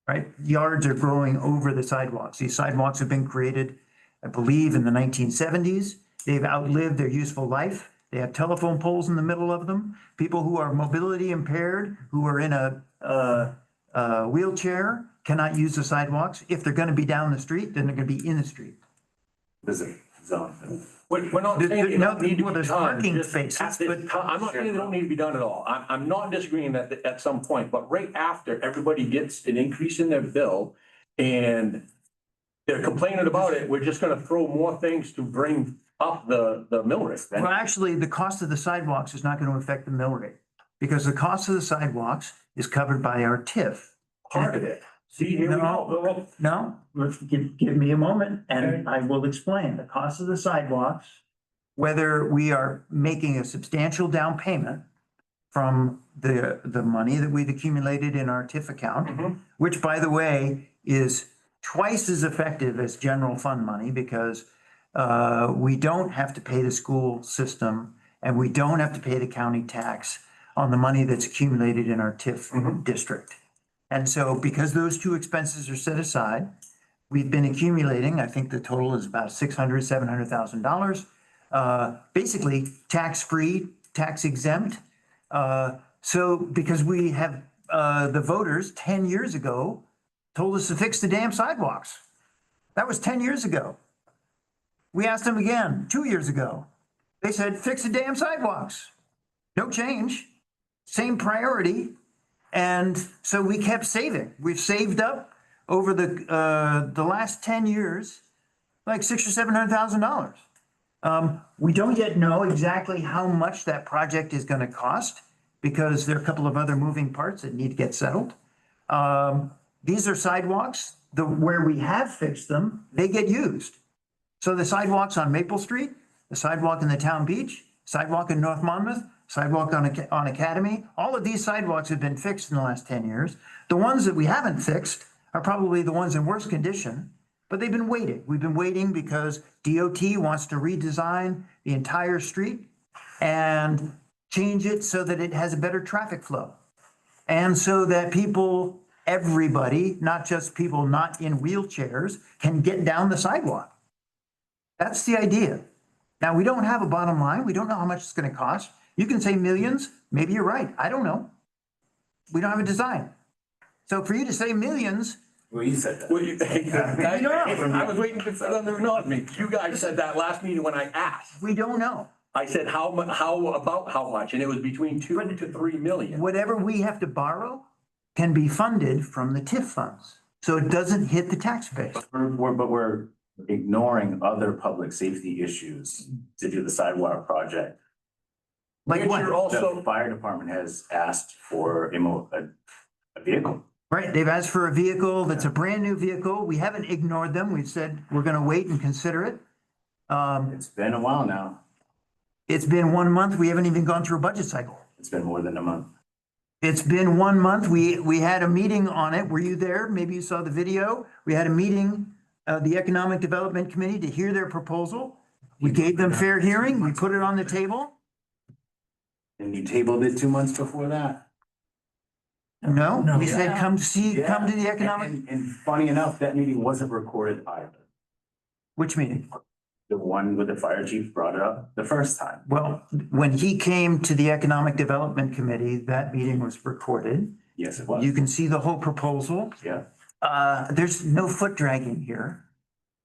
Right? Yards are growing over the sidewalks. These sidewalks have been created, I believe, in the 1970s. They've outlived their useful life. They have telephone poles in the middle of them. People who are mobility impaired, who are in a wheelchair, cannot use the sidewalks. If they're gonna be down the street, then they're gonna be in the street. Visit zone. We're not saying they don't need to Well, be there's done. parking just spaces, at this but- time. I'm not saying they don't need to be done at all. I'm not disagreeing that at some point, but right after everybody gets an increase in their bill and they're complaining about it, we're just gonna throw more things to bring up the mill rate. Well, actually, the cost of the sidewalks is not gonna affect the mill rate, because the cost of the sidewalks is covered by our TIF. Part of it. See, here we go. No, give me a moment and I will explain. The cost of the sidewalks, whether we are making a substantial down payment from the money that we've accumulated in our TIF account, which, by the way, is twice as effective as general fund money, because we don't have to pay the school system and we don't have to pay the county tax on the money that's accumulated in our TIF district. And so because those two expenses are set aside, we've been accumulating, I think the total is about $700,000, basically tax-free, tax exempt. So because we have, the voters 10 years ago told us to fix the damn sidewalks. That was 10 years ago. We asked them again 2 years ago. They said, fix the damn sidewalks. No change, same priority. And so we kept saving. We've saved up over the last 10 years, like $600,000 or $700,000. We don't yet know exactly how much that project is gonna cost, because there are a couple of other moving parts that need to get settled. These are sidewalks, where we have fixed them, they get used. So the sidewalks on Maple Street, the sidewalk in the town beach, sidewalk in North Monmouth, sidewalk on Academy, all of these sidewalks have been fixed in the last 10 years. The ones that we haven't fixed are probably the ones in worse condition, but they've been waiting. We've been waiting because DOT wants to redesign the entire street and change it so that it has a better traffic flow. And so that people, everybody, not just people not in wheelchairs, can get down the sidewalk. That's the idea. Now, we don't have a bottom line. We don't know how much it's gonna cost. You can say millions, maybe you're right, I don't know. We don't have a design. So for you to say millions. Well, you said that. Well, I was waiting for them to nod me. You guys said that last meeting when I asked. We don't know. I said, how about how much? And it was between 2 to 3 million. Whatever we have to borrow can be funded from the TIF funds, so it doesn't hit the tax base. But we're ignoring other public safety issues to do the sidewalk project. Like what? You're also, The fire department has asked for a vehicle. Right, they've asked for a vehicle that's a brand new vehicle. We haven't ignored them. We've said we're gonna wait and consider it. It's been a while now. It's been 1 month. We haven't even gone through a budget cycle. It's been more than a month. It's been 1 month. We had a meeting on it. Were you there? Maybe you saw the video. We had a meeting, the Economic Development Committee, to hear their proposal. We gave them fair hearing. We put it on the table. And you tabled it 2 months before that. No, we said, come to the economic, And funny enough, that meeting wasn't recorded either. which meeting? The one with the fire chief brought it up the first time. Well, when he came to the Economic Development Committee, that meeting was recorded. Yes, it was. You can see the whole proposal. Yeah. There's no foot dragging here.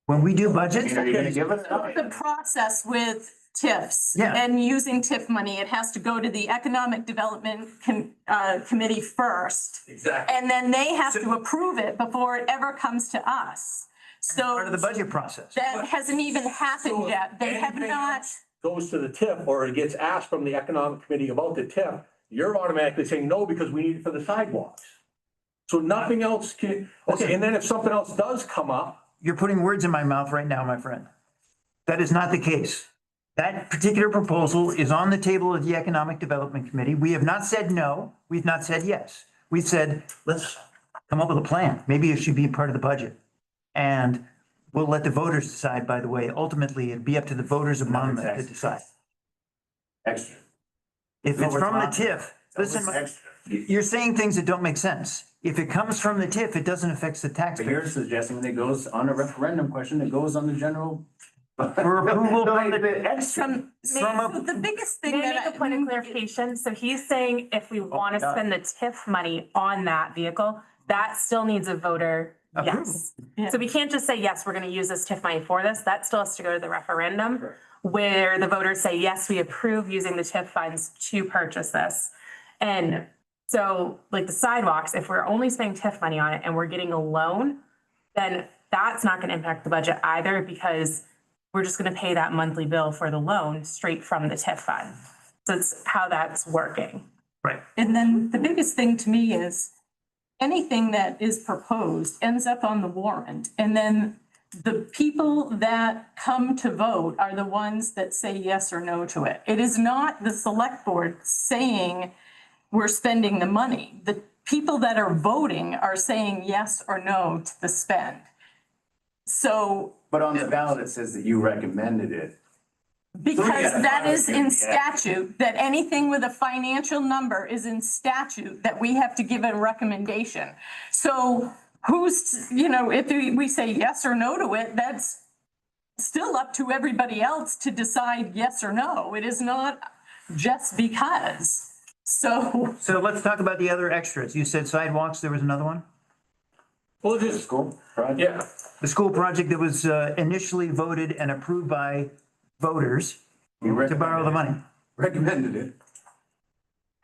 When we do budgets. Are you gonna give us? The process with TIFs. Yeah. And using TIF money, it has to go to the Economic Development Committee first. exactly. And then they have to approve it before it ever comes to us. So Part of the budget process. that hasn't even happened So yet. They have anything not. Goes to the TIF, or it gets asked from the economic committee about the TIF, you're automatically saying no because we need it for the sidewalks. So nothing else can, okay, and then if something else does come up, You're putting words in my mouth right now, my friend. That is not the case. That particular proposal is on the table of the Economic Development Committee. We have not said no. We've not said yes. We've said, let's come up with a plan. Maybe it should be part of the budget. And we'll let the voters decide, by the way. Ultimately, it'd be up to the voters of Monmouth to decide. Extra. If it's from the TIF, listen, Extra. you're saying things that don't make sense. If it comes from the TIF, it doesn't affect the But you're taxpayers. suggesting that it goes on a referendum question, that goes on the general. For approval from the, Extra. So the biggest thing May I that make a point of clarification? So he's saying if we want to spend the TIF money on that vehicle, that still needs a voter yes. Yeah. So we can't just say, yes, we're going to use this TIF money for this. That still has to go to the referendum where the voters say, yes, we approve using the TIF funds to purchase this. And so like the sidewalks, if we're only spending TIF money on it and we're getting a loan, then that's not going to impact the budget either because we're just going to pay that monthly bill for the loan straight from the TIF fund. So it's how that's working. right. And then the biggest thing to me is anything that is proposed ends up on the warrant. And then the people that come to vote are the ones that say yes or no to it. It is not the select board saying we're spending the money. The people that are voting are saying yes or no to the spend. So But on the ballot, it says that you recommended it. because that is in statute, that anything with a financial number is in statute, that we have to give a recommendation. So who's, if we say yes or no to it, that's still up to everybody else to decide yes or no. It is not just because. So So let's talk about the other extras. You said sidewalks, there was another one? Well, just, School project? yeah, The school project that was initially voted and approved by voters to borrow the money. Recommended it.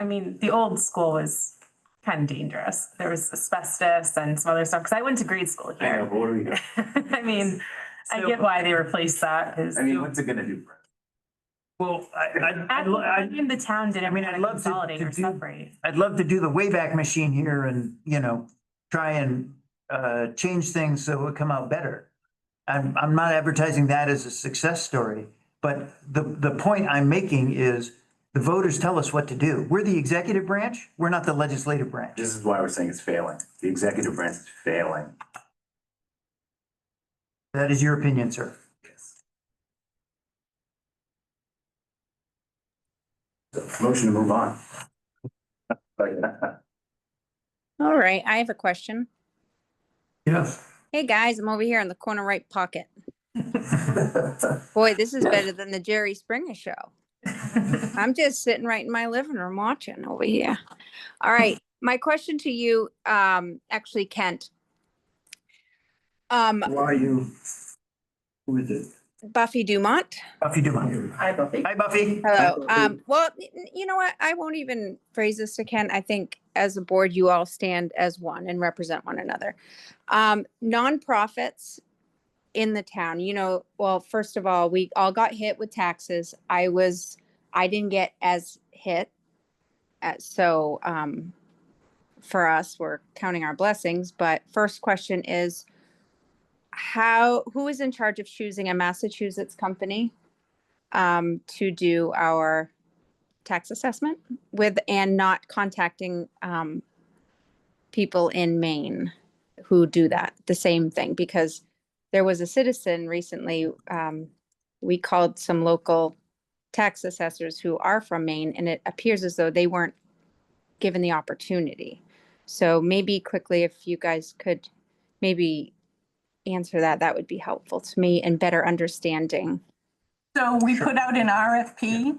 I mean, the old school was kind of dangerous. There was asbestos and some other stuff, because I went to grade school I know, here. but what are we doing? I mean, I get why they replaced that, because I mean, what's it gonna do? Well, I mean, the town didn't I mean, want I'd to love to consolidate or do- separate. I'd love to do the Wayback Machine here and, try and change things so it would come out better. I'm not advertising that as a success story, but the point I'm making is the voters tell us what to do. We're the executive branch, we're not the legislative branch. This is why we're saying it's failing. The executive branch is failing. That is your opinion, sir. Yes. Motion to move on. All right, I have a question. Yes. Hey, guys, I'm over here in the corner right pocket. Boy, this is better than the Jerry Springer show. I'm just sitting right in my living room watching over here. All right, my question to you, actually, Kent. Why are you? Who is it? Buffy Dumont. Buffy Dumont. Hi, Buffy. Hi, Buffy. Hello. Well, you know what? I won't even phrase this to Ken. I think as a board, you all stand as one and represent one another. Nonprofits in the town, well, first of all, we all got hit with taxes. I didn't get as hit. So for us, we're counting our blessings. But first question is, who is in charge of choosing a Massachusetts company to do our tax assessment with, and not contacting people in Maine who do that, the same thing? Because there was a citizen recently, we called some local tax assessors who are from Maine, and it appears as though they weren't given the opportunity. So maybe quickly, if you guys could maybe answer that, that would be helpful to me and better understanding. So we put out an RFP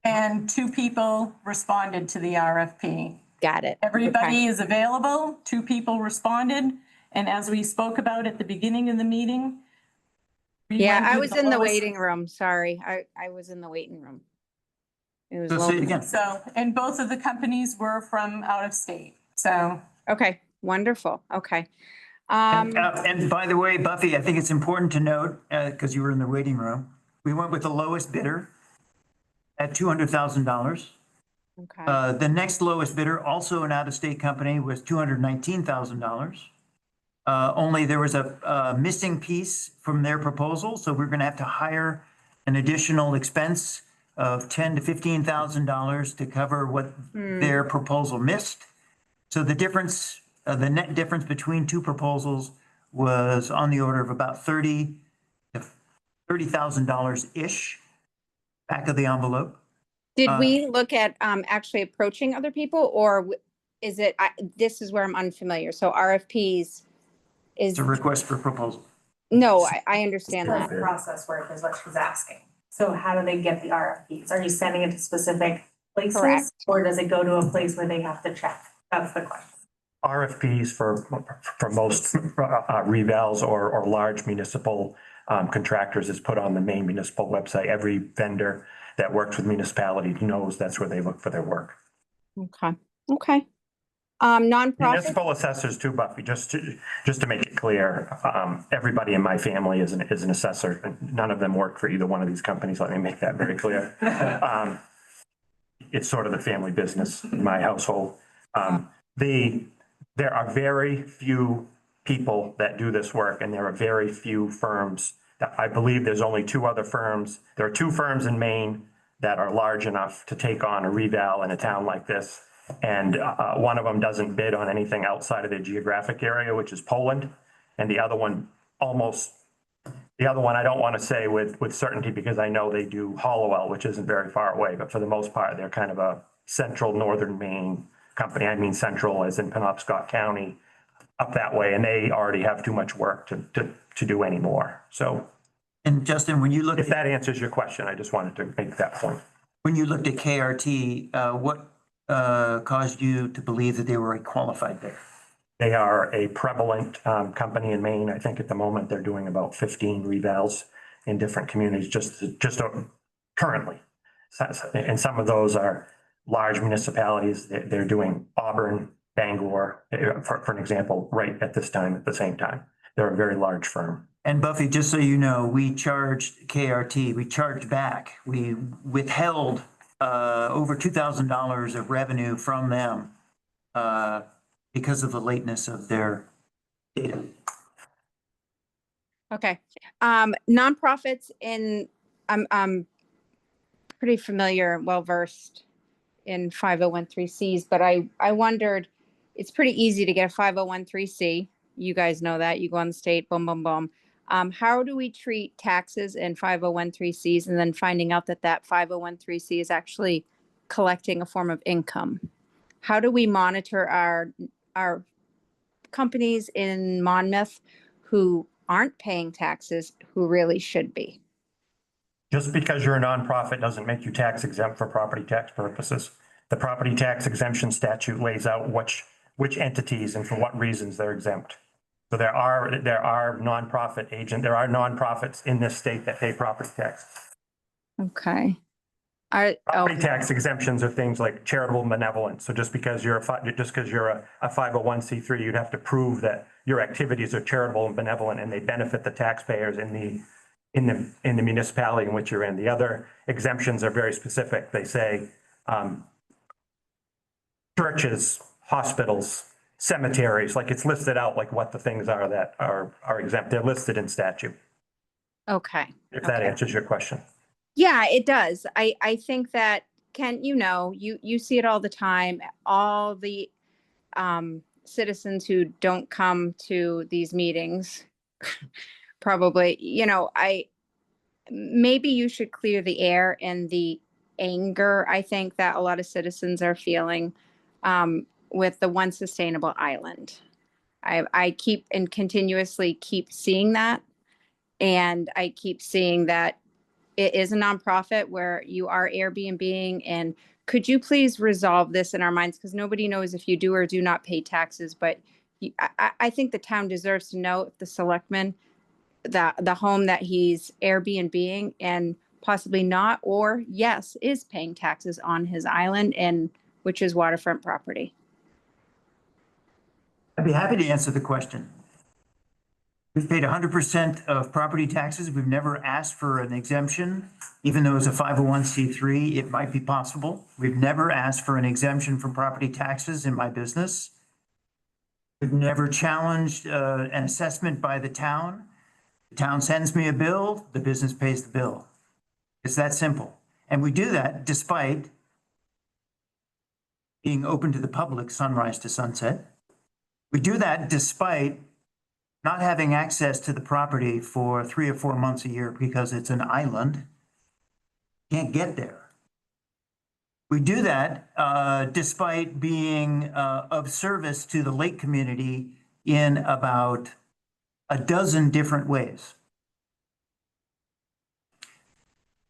and 2 people responded to the RFP. Got it. Everybody is available, 2 people responded. And as we spoke about at the beginning of the meeting. Yeah, I was in the waiting room. Sorry. I was in the waiting room. It was So say it lonely. again. So, and both of the companies were from out of state, so. Okay, wonderful. Okay. And by the way, Buffy, I think it's important to note, because you were in the waiting room, we went with the lowest bidder at $200,000. Okay. The next lowest bidder, also an out-of-state company, was $219,000. Only there was a missing piece from their proposal, so we're gonna have to hire an additional expense of $10,000 to $15,000 to cover what their proposal missed. So the difference, the net difference between 2 proposals was on the order of about $30,000 to $30,000-ish, back of the envelope. Did we look at actually approaching other people, or is it, this is where I'm unfamiliar. So RFPs is, It's a request for proposal. no, I understand How's that. the process work is what she's asking. So how do they get the RFPs? Are you sending it to specific places? Correct. Or does it go to a place where they have to check? That's the question. RFPs for most revals or large municipal contractors is put on the main municipal website. Every vendor that works with municipality knows that's where they look for their work. Okay, okay. Nonprofit, Municipal assessors too, Buffy, just to make it clear, everybody in my family is an assessor. None of them work for either one of these companies. Let me make that very clear. It's sort of the family business in my household. There are very few people that do this work, and there are very few firms. I believe there's only two other firms. There are two firms in Maine that are large enough to take on a reval in a town like this. And one of them doesn't bid on anything outside of their geographic area, which is Poland. And the other one I don't want to say with certainty because I know they do Hollowell, which isn't very far away, but for the most part, they're kind of a central northern Maine company. I mean central as in Penobscot County, up that way, and they already have too much work to do anymore. So. And Justin, when you look, if that answers your question, I just wanted to make that point. when you looked at KRT, what caused you to believe that they were a qualified bidder? They are a prevalent company in Maine. I think at the moment they're doing about 15 revals in different communities just currently. And some of those are large municipalities. They're doing Auburn, Bangor, for an example, right at this time, at the same time. They're a very large firm. And Buffy, just so you know, we charged KRT, we charged back, we withheld over $2,000 of revenue from them because of the lateness of their data. okay. Nonprofits I'm pretty familiar, well-versed in 501(c)(3)s, but I wondered, it's pretty easy to get a 501(c)(3). You guys know that. You go on the state, boom, boom, boom. How do we treat taxes and 501(c)(3)s and then finding out that 501(c) is actually collecting a form of income? How do we monitor our companies in Monmouth who aren't paying taxes, who really should be? Just because you're a nonprofit doesn't make you tax exempt for property tax purposes. The property tax exemption statute lays out which entities and for what reasons they're exempt. So there are nonprofits in this state that pay property tax. Okay. Property tax exemptions are things like charitable benevolence. So just because you're a 501(c)(3), you'd have to prove that your activities are charitable and benevolent and they benefit the taxpayers in the municipality in which you're in. The other exemptions are very specific. They say churches, hospitals, cemeteries, like it's listed out like what the things are that are exempt. They're listed in statute. Okay. If that answers your question. Yeah, it does. I think that, Ken, you see it all the time. All the citizens who don't come to these meetings, probably, maybe you should clear the air and the anger, I think, that a lot of citizens are feeling with the One Sustainable Island. I keep and continuously keep seeing that. And I keep seeing that it is a nonprofit where you are Airbnb-ing. And could you please resolve this in our minds? Because nobody knows if you do or do not pay taxes. But I think the town deserves to know if the selectman, the home that he's Airbnb-ing and possibly not, or yes, is paying taxes on his island, and which is waterfront property. I'd be happy to answer the question. We've paid 100% of property taxes. We've never asked for an exemption, even though it's a 501(c)(3, it might be possible. We've never asked for an exemption from property taxes in my business. We've never challenged an assessment by the town. The town sends me a bill, the business pays the bill. It's that simple. And we do that despite being open to the public sunrise to sunset. We do that despite not having access to the property for 3 or 4 months a year because it's an island. Can't get there. We do that despite being of service to the lake community in about a dozen different ways.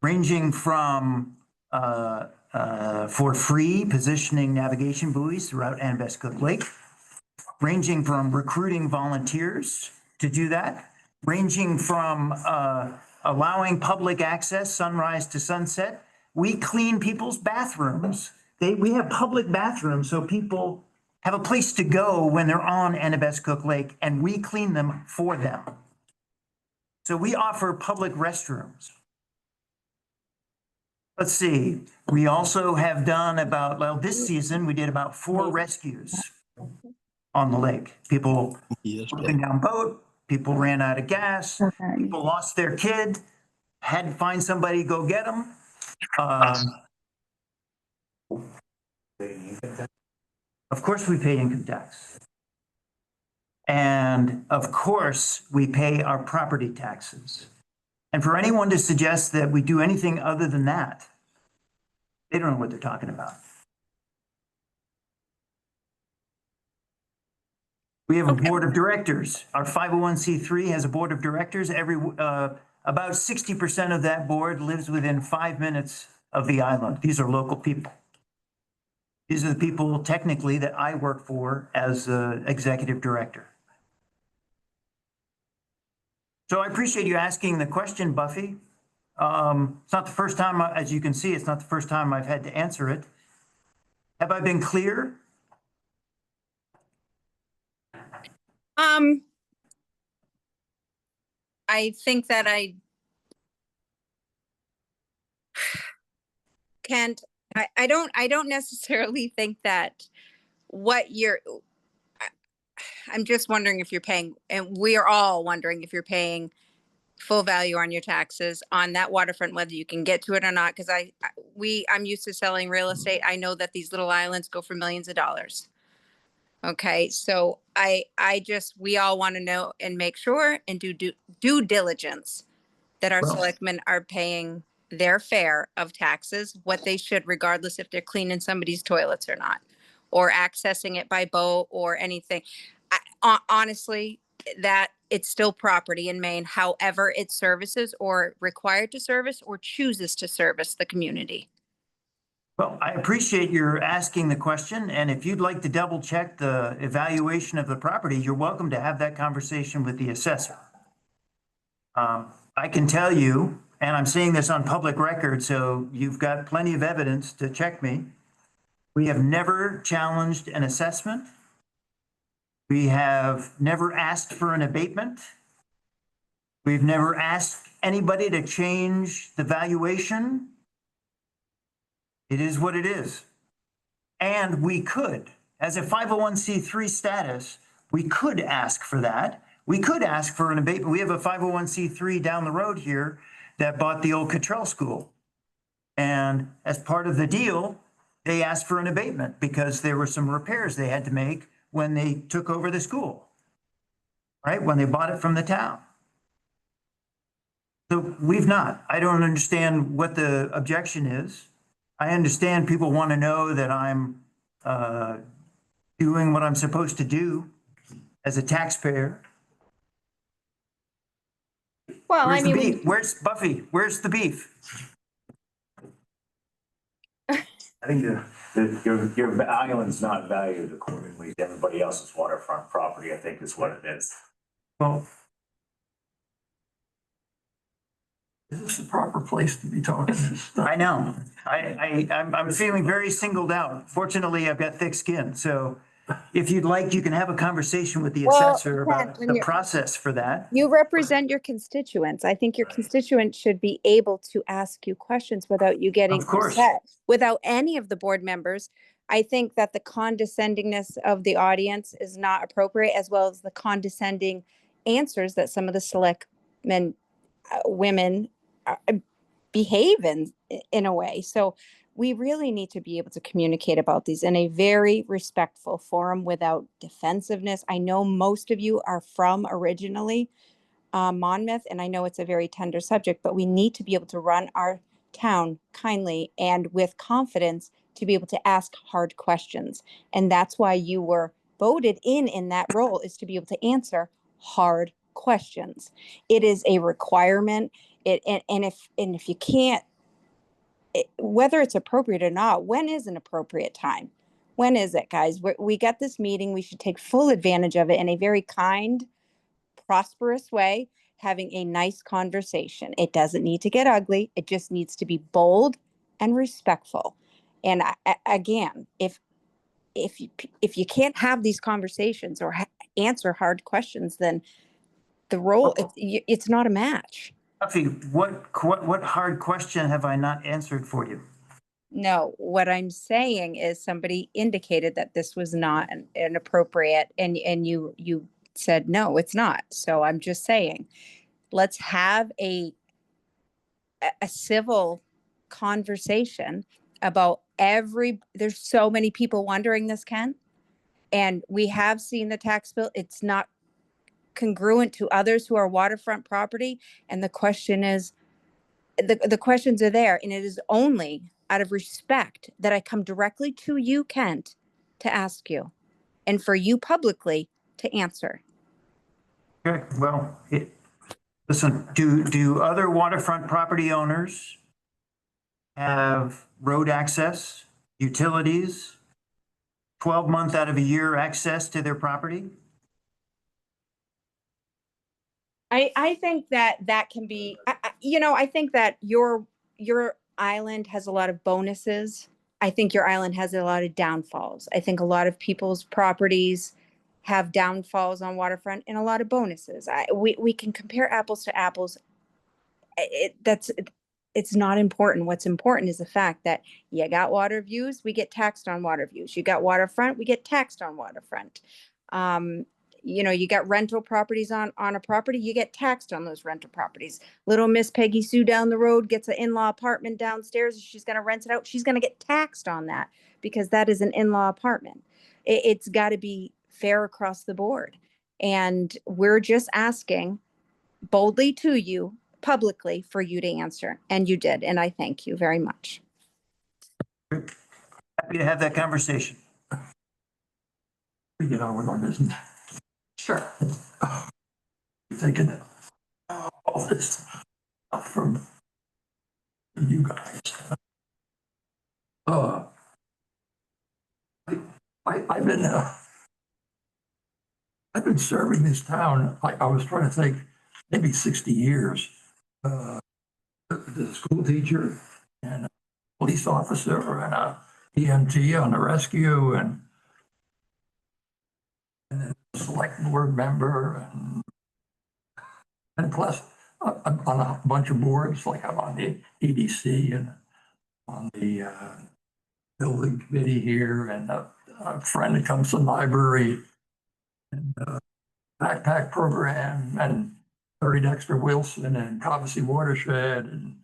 Ranging from for free positioning navigation buoys throughout Annabescook Lake, ranging from recruiting volunteers to do that, ranging from allowing public access sunrise to sunset. We clean people's bathrooms. We have public bathrooms so people have a place to go when they're on Annabescook Lake, and we clean them for them. So we offer public restrooms. Let's see, we also have done about, well, this season, we did about 4 rescues on the lake. People moving down boat, people ran out of gas, people lost their kid, had to find somebody to go get them. Of course, we pay income tax. And of course, we pay our property taxes. And for anyone to suggest that we do anything other than that, they don't know what they're talking about. We have a board of directors. Our 501c3 has a board of directors. About 60% of that board lives within 5 minutes of the island. These are local people. These are the people technically that I work for as executive director. So I appreciate you asking the question, Buffy. It's not the first time, as you can see, it's not the first time I've had to answer it. Have I been clear? I think that I can't, I don't necessarily think that what you're, I'm just wondering if you're paying, and we are all wondering if you're paying full value on your taxes on that waterfront, whether you can get to it or not. Cause I'm used to selling real estate. I know that these little islands go for millions of dollars. Okay. So we all want to know and make sure and do due diligence that our selectmen are paying their fare of taxes, what they should, regardless if they're cleaning somebody's toilets or not, or accessing it by boat or anything. Honestly, that it's still property in Maine, however it services or required to service or chooses to service the community. Well, I appreciate your asking the question, and if you'd like to double check the evaluation of the property, you're welcome to have that conversation with the assessor. I can tell you, and I'm saying this on public record, so you've got plenty of evidence to check me. We have never challenged an assessment. We have never asked for an abatement. We've never asked anybody to change the valuation. It is what it is. And we could, as a 501c3 status, we could ask for that. We could ask for an abatement. We have a 501c3 down the road here that bought the old Cottrell School. And as part of the deal, they asked for an abatement because there were some repairs they had to make when they took over the school, right? When they bought it from the town. So we've not. I don't understand what the objection is. I understand people want to know that I'm doing what I'm supposed to do as a taxpayer. Well, Where's the beef? Where's Buffy? Where's the beef? I think your island's not valued accordingly to everybody else's waterfront property, I think is what it is. Well, is this the proper place to be talking this stuff? I know. I'm feeling very singled out. Fortunately, I've got thick skin. So if you'd like, you can have a conversation with the assessor about the process for that. You represent your constituents. I think your constituents should be able to ask you questions without you getting upset. Without any of the board members, I think that the condescendingness of the audience is not appropriate, as well as the condescending answers that some of the selectmen, women behave in a way. So we really need to be able to communicate about these in a very respectful forum without defensiveness. I know most of you are from originally Monmouth, and I know it's a very tender subject, but we need to be able to run our town kindly and with confidence to be able to ask hard questions. And that's why you were voted in that role, is to be able to answer hard questions. It is a requirement. And if you can't, whether it's appropriate or not, when is an appropriate time? When is it, guys? We got this meeting. We should take full advantage of it in a very kind, prosperous way, having a nice conversation. It doesn't need to get ugly. It just needs to be bold and respectful. And again, if you can't have these conversations or answer hard questions, then the role, it's not a match. Duffy, what hard question have I not answered for you? No, what I'm saying is somebody indicated that this was not an appropriate, and you said, no, it's not. So I'm just saying, let's have a civil conversation about there's so many people wondering this, Ken. And we have seen the tax bill. It's not congruent to others who are waterfront property. And the question is, the questions are there, and it is only out of respect that I come directly to you, Kent, to ask you, and for you publicly to answer. Okay, well, listen, do other waterfront property owners have road access, utilities, 12-month out of a year access to their property? I think that can be, I think that your island has a lot of bonuses. I think your island has a lot of downfalls. I think a lot of people's properties have downfalls on waterfront and a lot of bonuses. We can compare apples to apples. It's not important. What's important is the fact that you got water views, we get taxed on water views. You got waterfront, we get taxed on waterfront. You got rental properties on a property, you get taxed on those rental properties. Little Miss Peggy Sue down the road gets an in-law apartment downstairs. She's going to rent it out. She's going to get taxed on that because that is an in-law apartment. It's got to be fair across the board. And we're just asking boldly to you publicly for you to answer. And you did. And I thank you very much. Happy to have that conversation. We get on with our business. Sure. Taking all this stuff from you guys. I've been serving this town, I was trying to think, maybe 60 years. As a school teacher and a police officer and a EMT on the rescue and then a select board member and plus I'm on a bunch of boards, like I'm on the EDC and on the building committee here and a friend that comes to the library and backpack program and Larry Dexter Wilson and Cobbessy Watershed and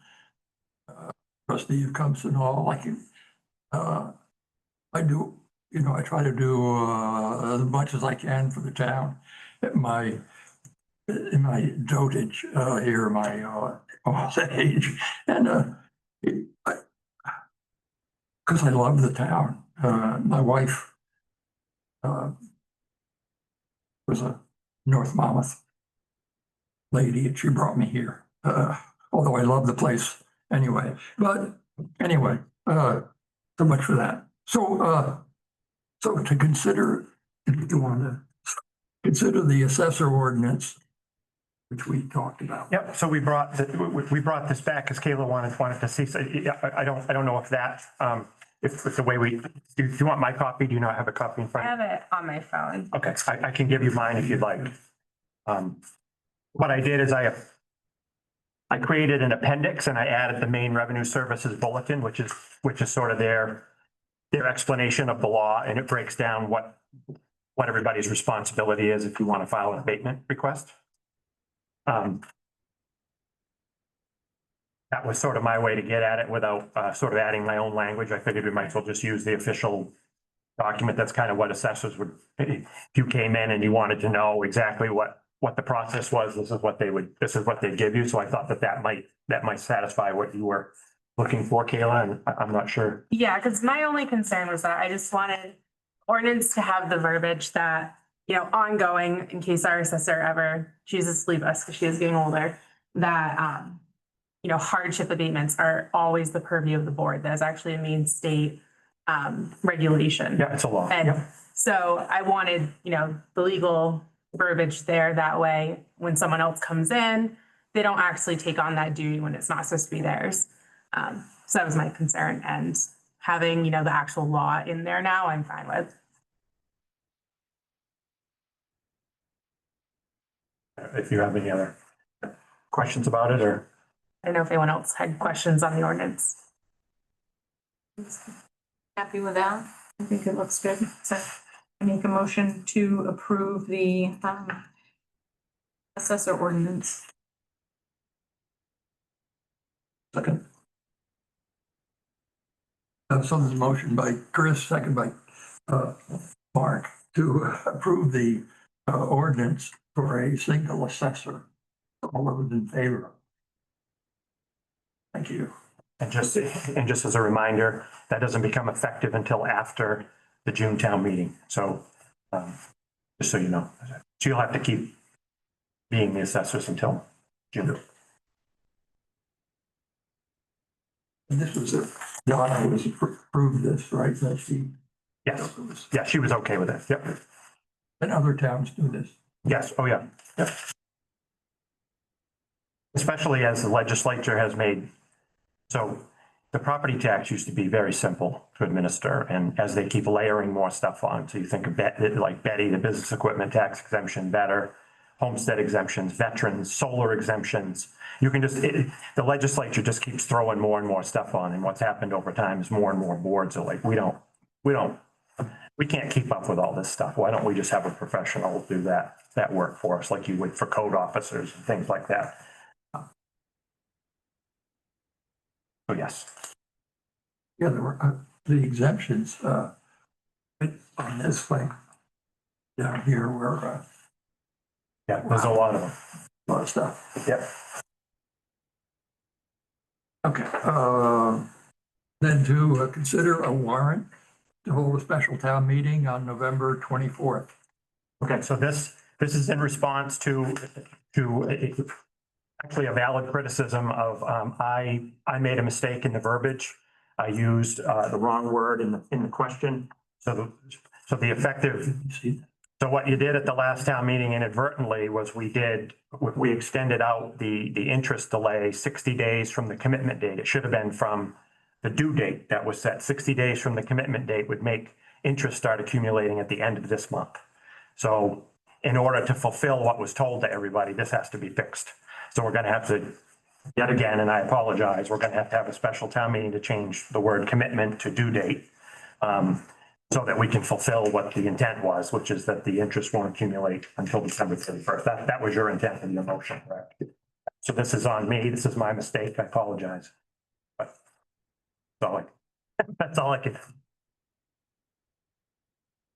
trustee of Compson Hall. I do, I try to do as much as I can for the town at in my dotage here, my old age, and because I love the town. My wife was a North Monmouth lady, and she brought me here. Although I love the place anyway. But anyway, so much for that. So to consider, if you want to consider the assessor ordinance, which we talked about. Yep, so we brought this back because Kayla wanted to see, so I don't know if that, if the way do you want my copy? Do you not have a copy in front? I have it on my phone. Okay, I can give you mine if you'd like. What I did is I created an appendix and I added the main revenue services bulletin, which is sort of their explanation of the law, and it breaks down what everybody's responsibility is if you want to file an abatement request. That was sort of my way to get at it without sort of adding my own language. I figured we might as well just use the official document. That's kind of what assessors would, if you came in and you wanted to know exactly what the process was, this is what they'd give you. So I thought that might satisfy what you were looking for, Kayla, and I'm not sure. Yeah, because my only concern was that I just wanted ordinance to have the verbiage that, ongoing in case our assessor ever chooses to leave us because she is getting older, that, hardship abatements are always the purview of the board. That is actually a main state regulation. Yeah, it's a law. And Yeah. so I wanted, the legal verbiage there. That way, when someone else comes in, they don't actually take on that duty when it's not supposed to be theirs. So that was my concern, and having, the actual law in there now, I'm fine with. If you have any other questions about it, or I don't know if anyone else had questions on the ordinance. Happy with that? I think it looks good. So I make a motion to approve the assessor ordinance. Second. So there's a motion by Chris, second by Mark, to approve the ordinance for a single assessor. All of it in favor. Thank you. and just as a reminder, that doesn't become effective until after the June town meeting. So just so you know, so you'll have to keep being the assessors until June. And this was Donna was approved this, right? That she. Yes. Yeah, she was okay with it. Yep. And other towns do this. Yes. Oh, yeah. Yep. Especially as the legislature has made, so the property tax used to be very simple to administer, and as they keep layering more stuff on, so you think of like Betty, the business equipment tax exemption, better, homestead exemptions, veterans, solar exemptions. You can just, the legislature just keeps throwing more and more stuff on, and what's happened over time is more and more boards are like, we can't keep up with all this stuff. Why don't we just have a professional do that work for us, like you would for code officers and things like that? Oh, yes. Yeah, there were the exemptions on this thing down here where Yeah, there's a lot of them. a lot of stuff. Yep. Okay, then to consider a warrant to hold a special town meeting on November 24th. Okay, so this is in response to actually a valid criticism of, I made a mistake in the verbiage. I used the wrong word in the question. So the effective, so what you did at the last town meeting inadvertently was we extended out the interest delay 60 days from the commitment date. It should have been from the due date that was set. 60 days from the commitment date would make interest start accumulating at the end of this month. So in order to fulfill what was told to everybody, this has to be fixed. So we're going to have to, yet again, and I apologize, we're going to have a special town meeting to change the word commitment to due date, so that we can fulfill what the intent was, which is that the interest won't accumulate until December 31st. That was your intent in your motion, correct? So this is on me. This is my mistake. I apologize. But that's all I can.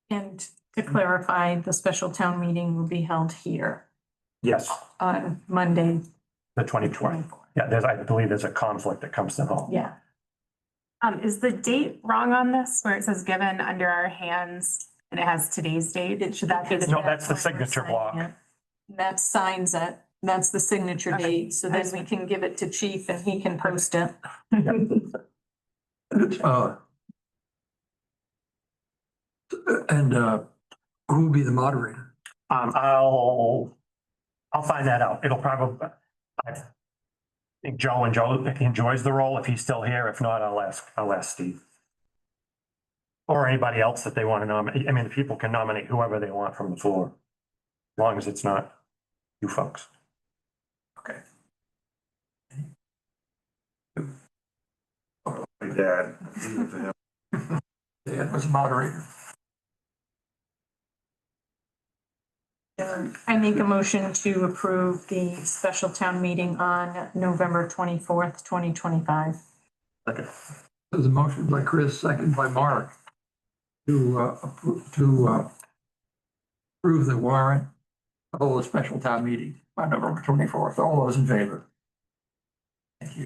And to clarify, the special town meeting will be held here Yes, on Monday. the 24th. Yeah, I believe there's a conflict that comes to home. Yeah. Is the date wrong on this where it says given under our hands and it has today's date? Should that be the? No, that's the signature block. That signs it. That's the signature Okay. date. So then we can give it to chief and he can post it. And who will be the moderator? I'll find that out. It'll probably, I think Joe enjoys the role if he's still here. If not, I'll ask Steve. Or anybody else that they want to nominate. I mean, people can nominate whoever they want from the floor, as long as it's not you folks. Okay. My dad. Dan was the moderator. I make a motion to approve the special town meeting on November 24th, 2025. Okay. There's a motion by Chris, second by Mark to approve the warrant, hold a special town meeting on November 24th. All those in favor? Thank you.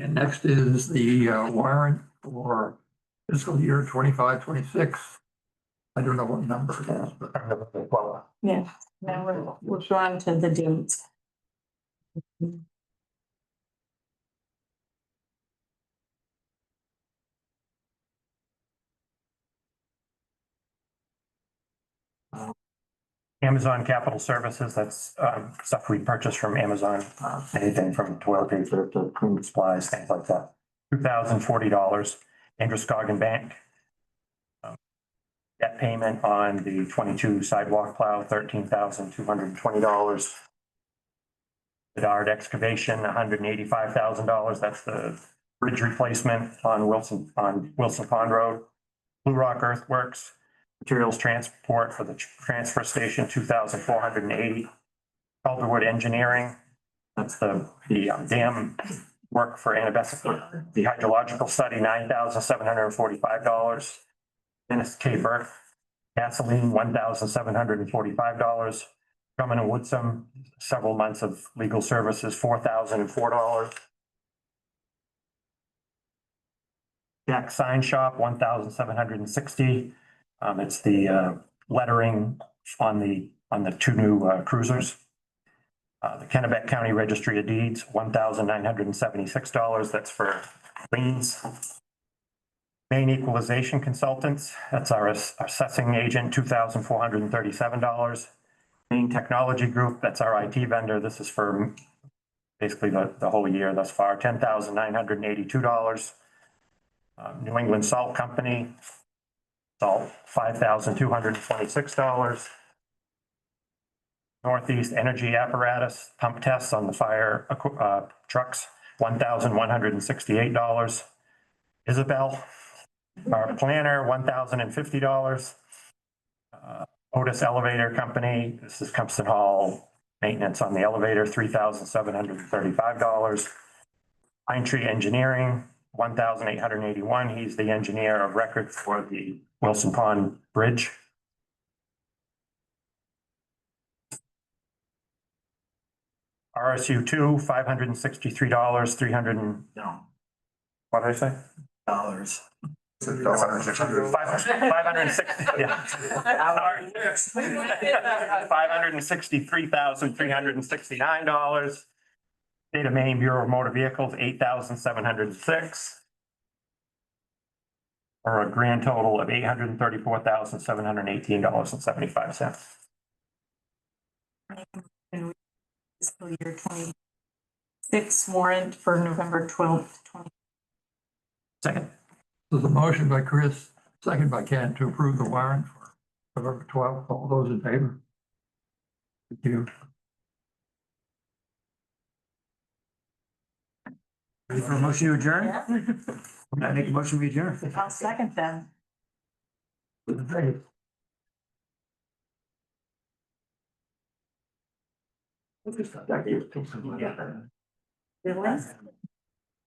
And next is the warrant for fiscal year 25-26. I don't know what number it is, but Yeah, now we're on to the dates. Amazon Capital Services, that's stuff we purchase from Amazon, anything from toilet paper to cleaning supplies, things like that. $2,040. Androscoggin Bank. Debt payment on the 22 sidewalk plow, $13,220. Bedard Excavation, $185,000. That's the bridge replacement on Wilson Pond Road. Blue Rock Earthworks. Materials transport for the transfer station, $2,480. Calderwood Engineering, that's the dam work for Annabessa. The hydrological study, $9,745. Dennis K. Burke, gasoline, $1,745. Drummond and Woodsum, several months of legal services, $4,004. Jack Sign Shop, $1,760. It's the lettering on the two new cruisers. The Kennebec County Registry of Deeds, $1,976. That's for liens. Maine Equalization Consultants, that's our assessing agent, $2,437. Maine Technology Group, that's our IT vendor. This is for basically the whole year thus far, $10,982. New England Salt Company, salt, $5,226. Northeast Energy Apparatus, pump tests on the fire trucks, $1,168. Isabel, our planner, $1,050. Otis Elevator Company, this is Compson Hall maintenance on the elevator, $3,735. Pine Tree Engineering, $1,881. He's the engineer of record for the Wilson Pond Bridge. RSU two, $563, what did I say? Dollars. $563,369. State of Maine Bureau of Motor Vehicles, $8,706. Or a grand total of $834,718.75. Fiscal year 26 warrant for November 12th, 20. Second. There's a motion by Chris, second by Ken to approve the warrant for November 12th. All those in favor? Thank you. Ready for a motion to adjourn? Yeah. I make a motion to adjourn. I'll second that. Thank you. Really?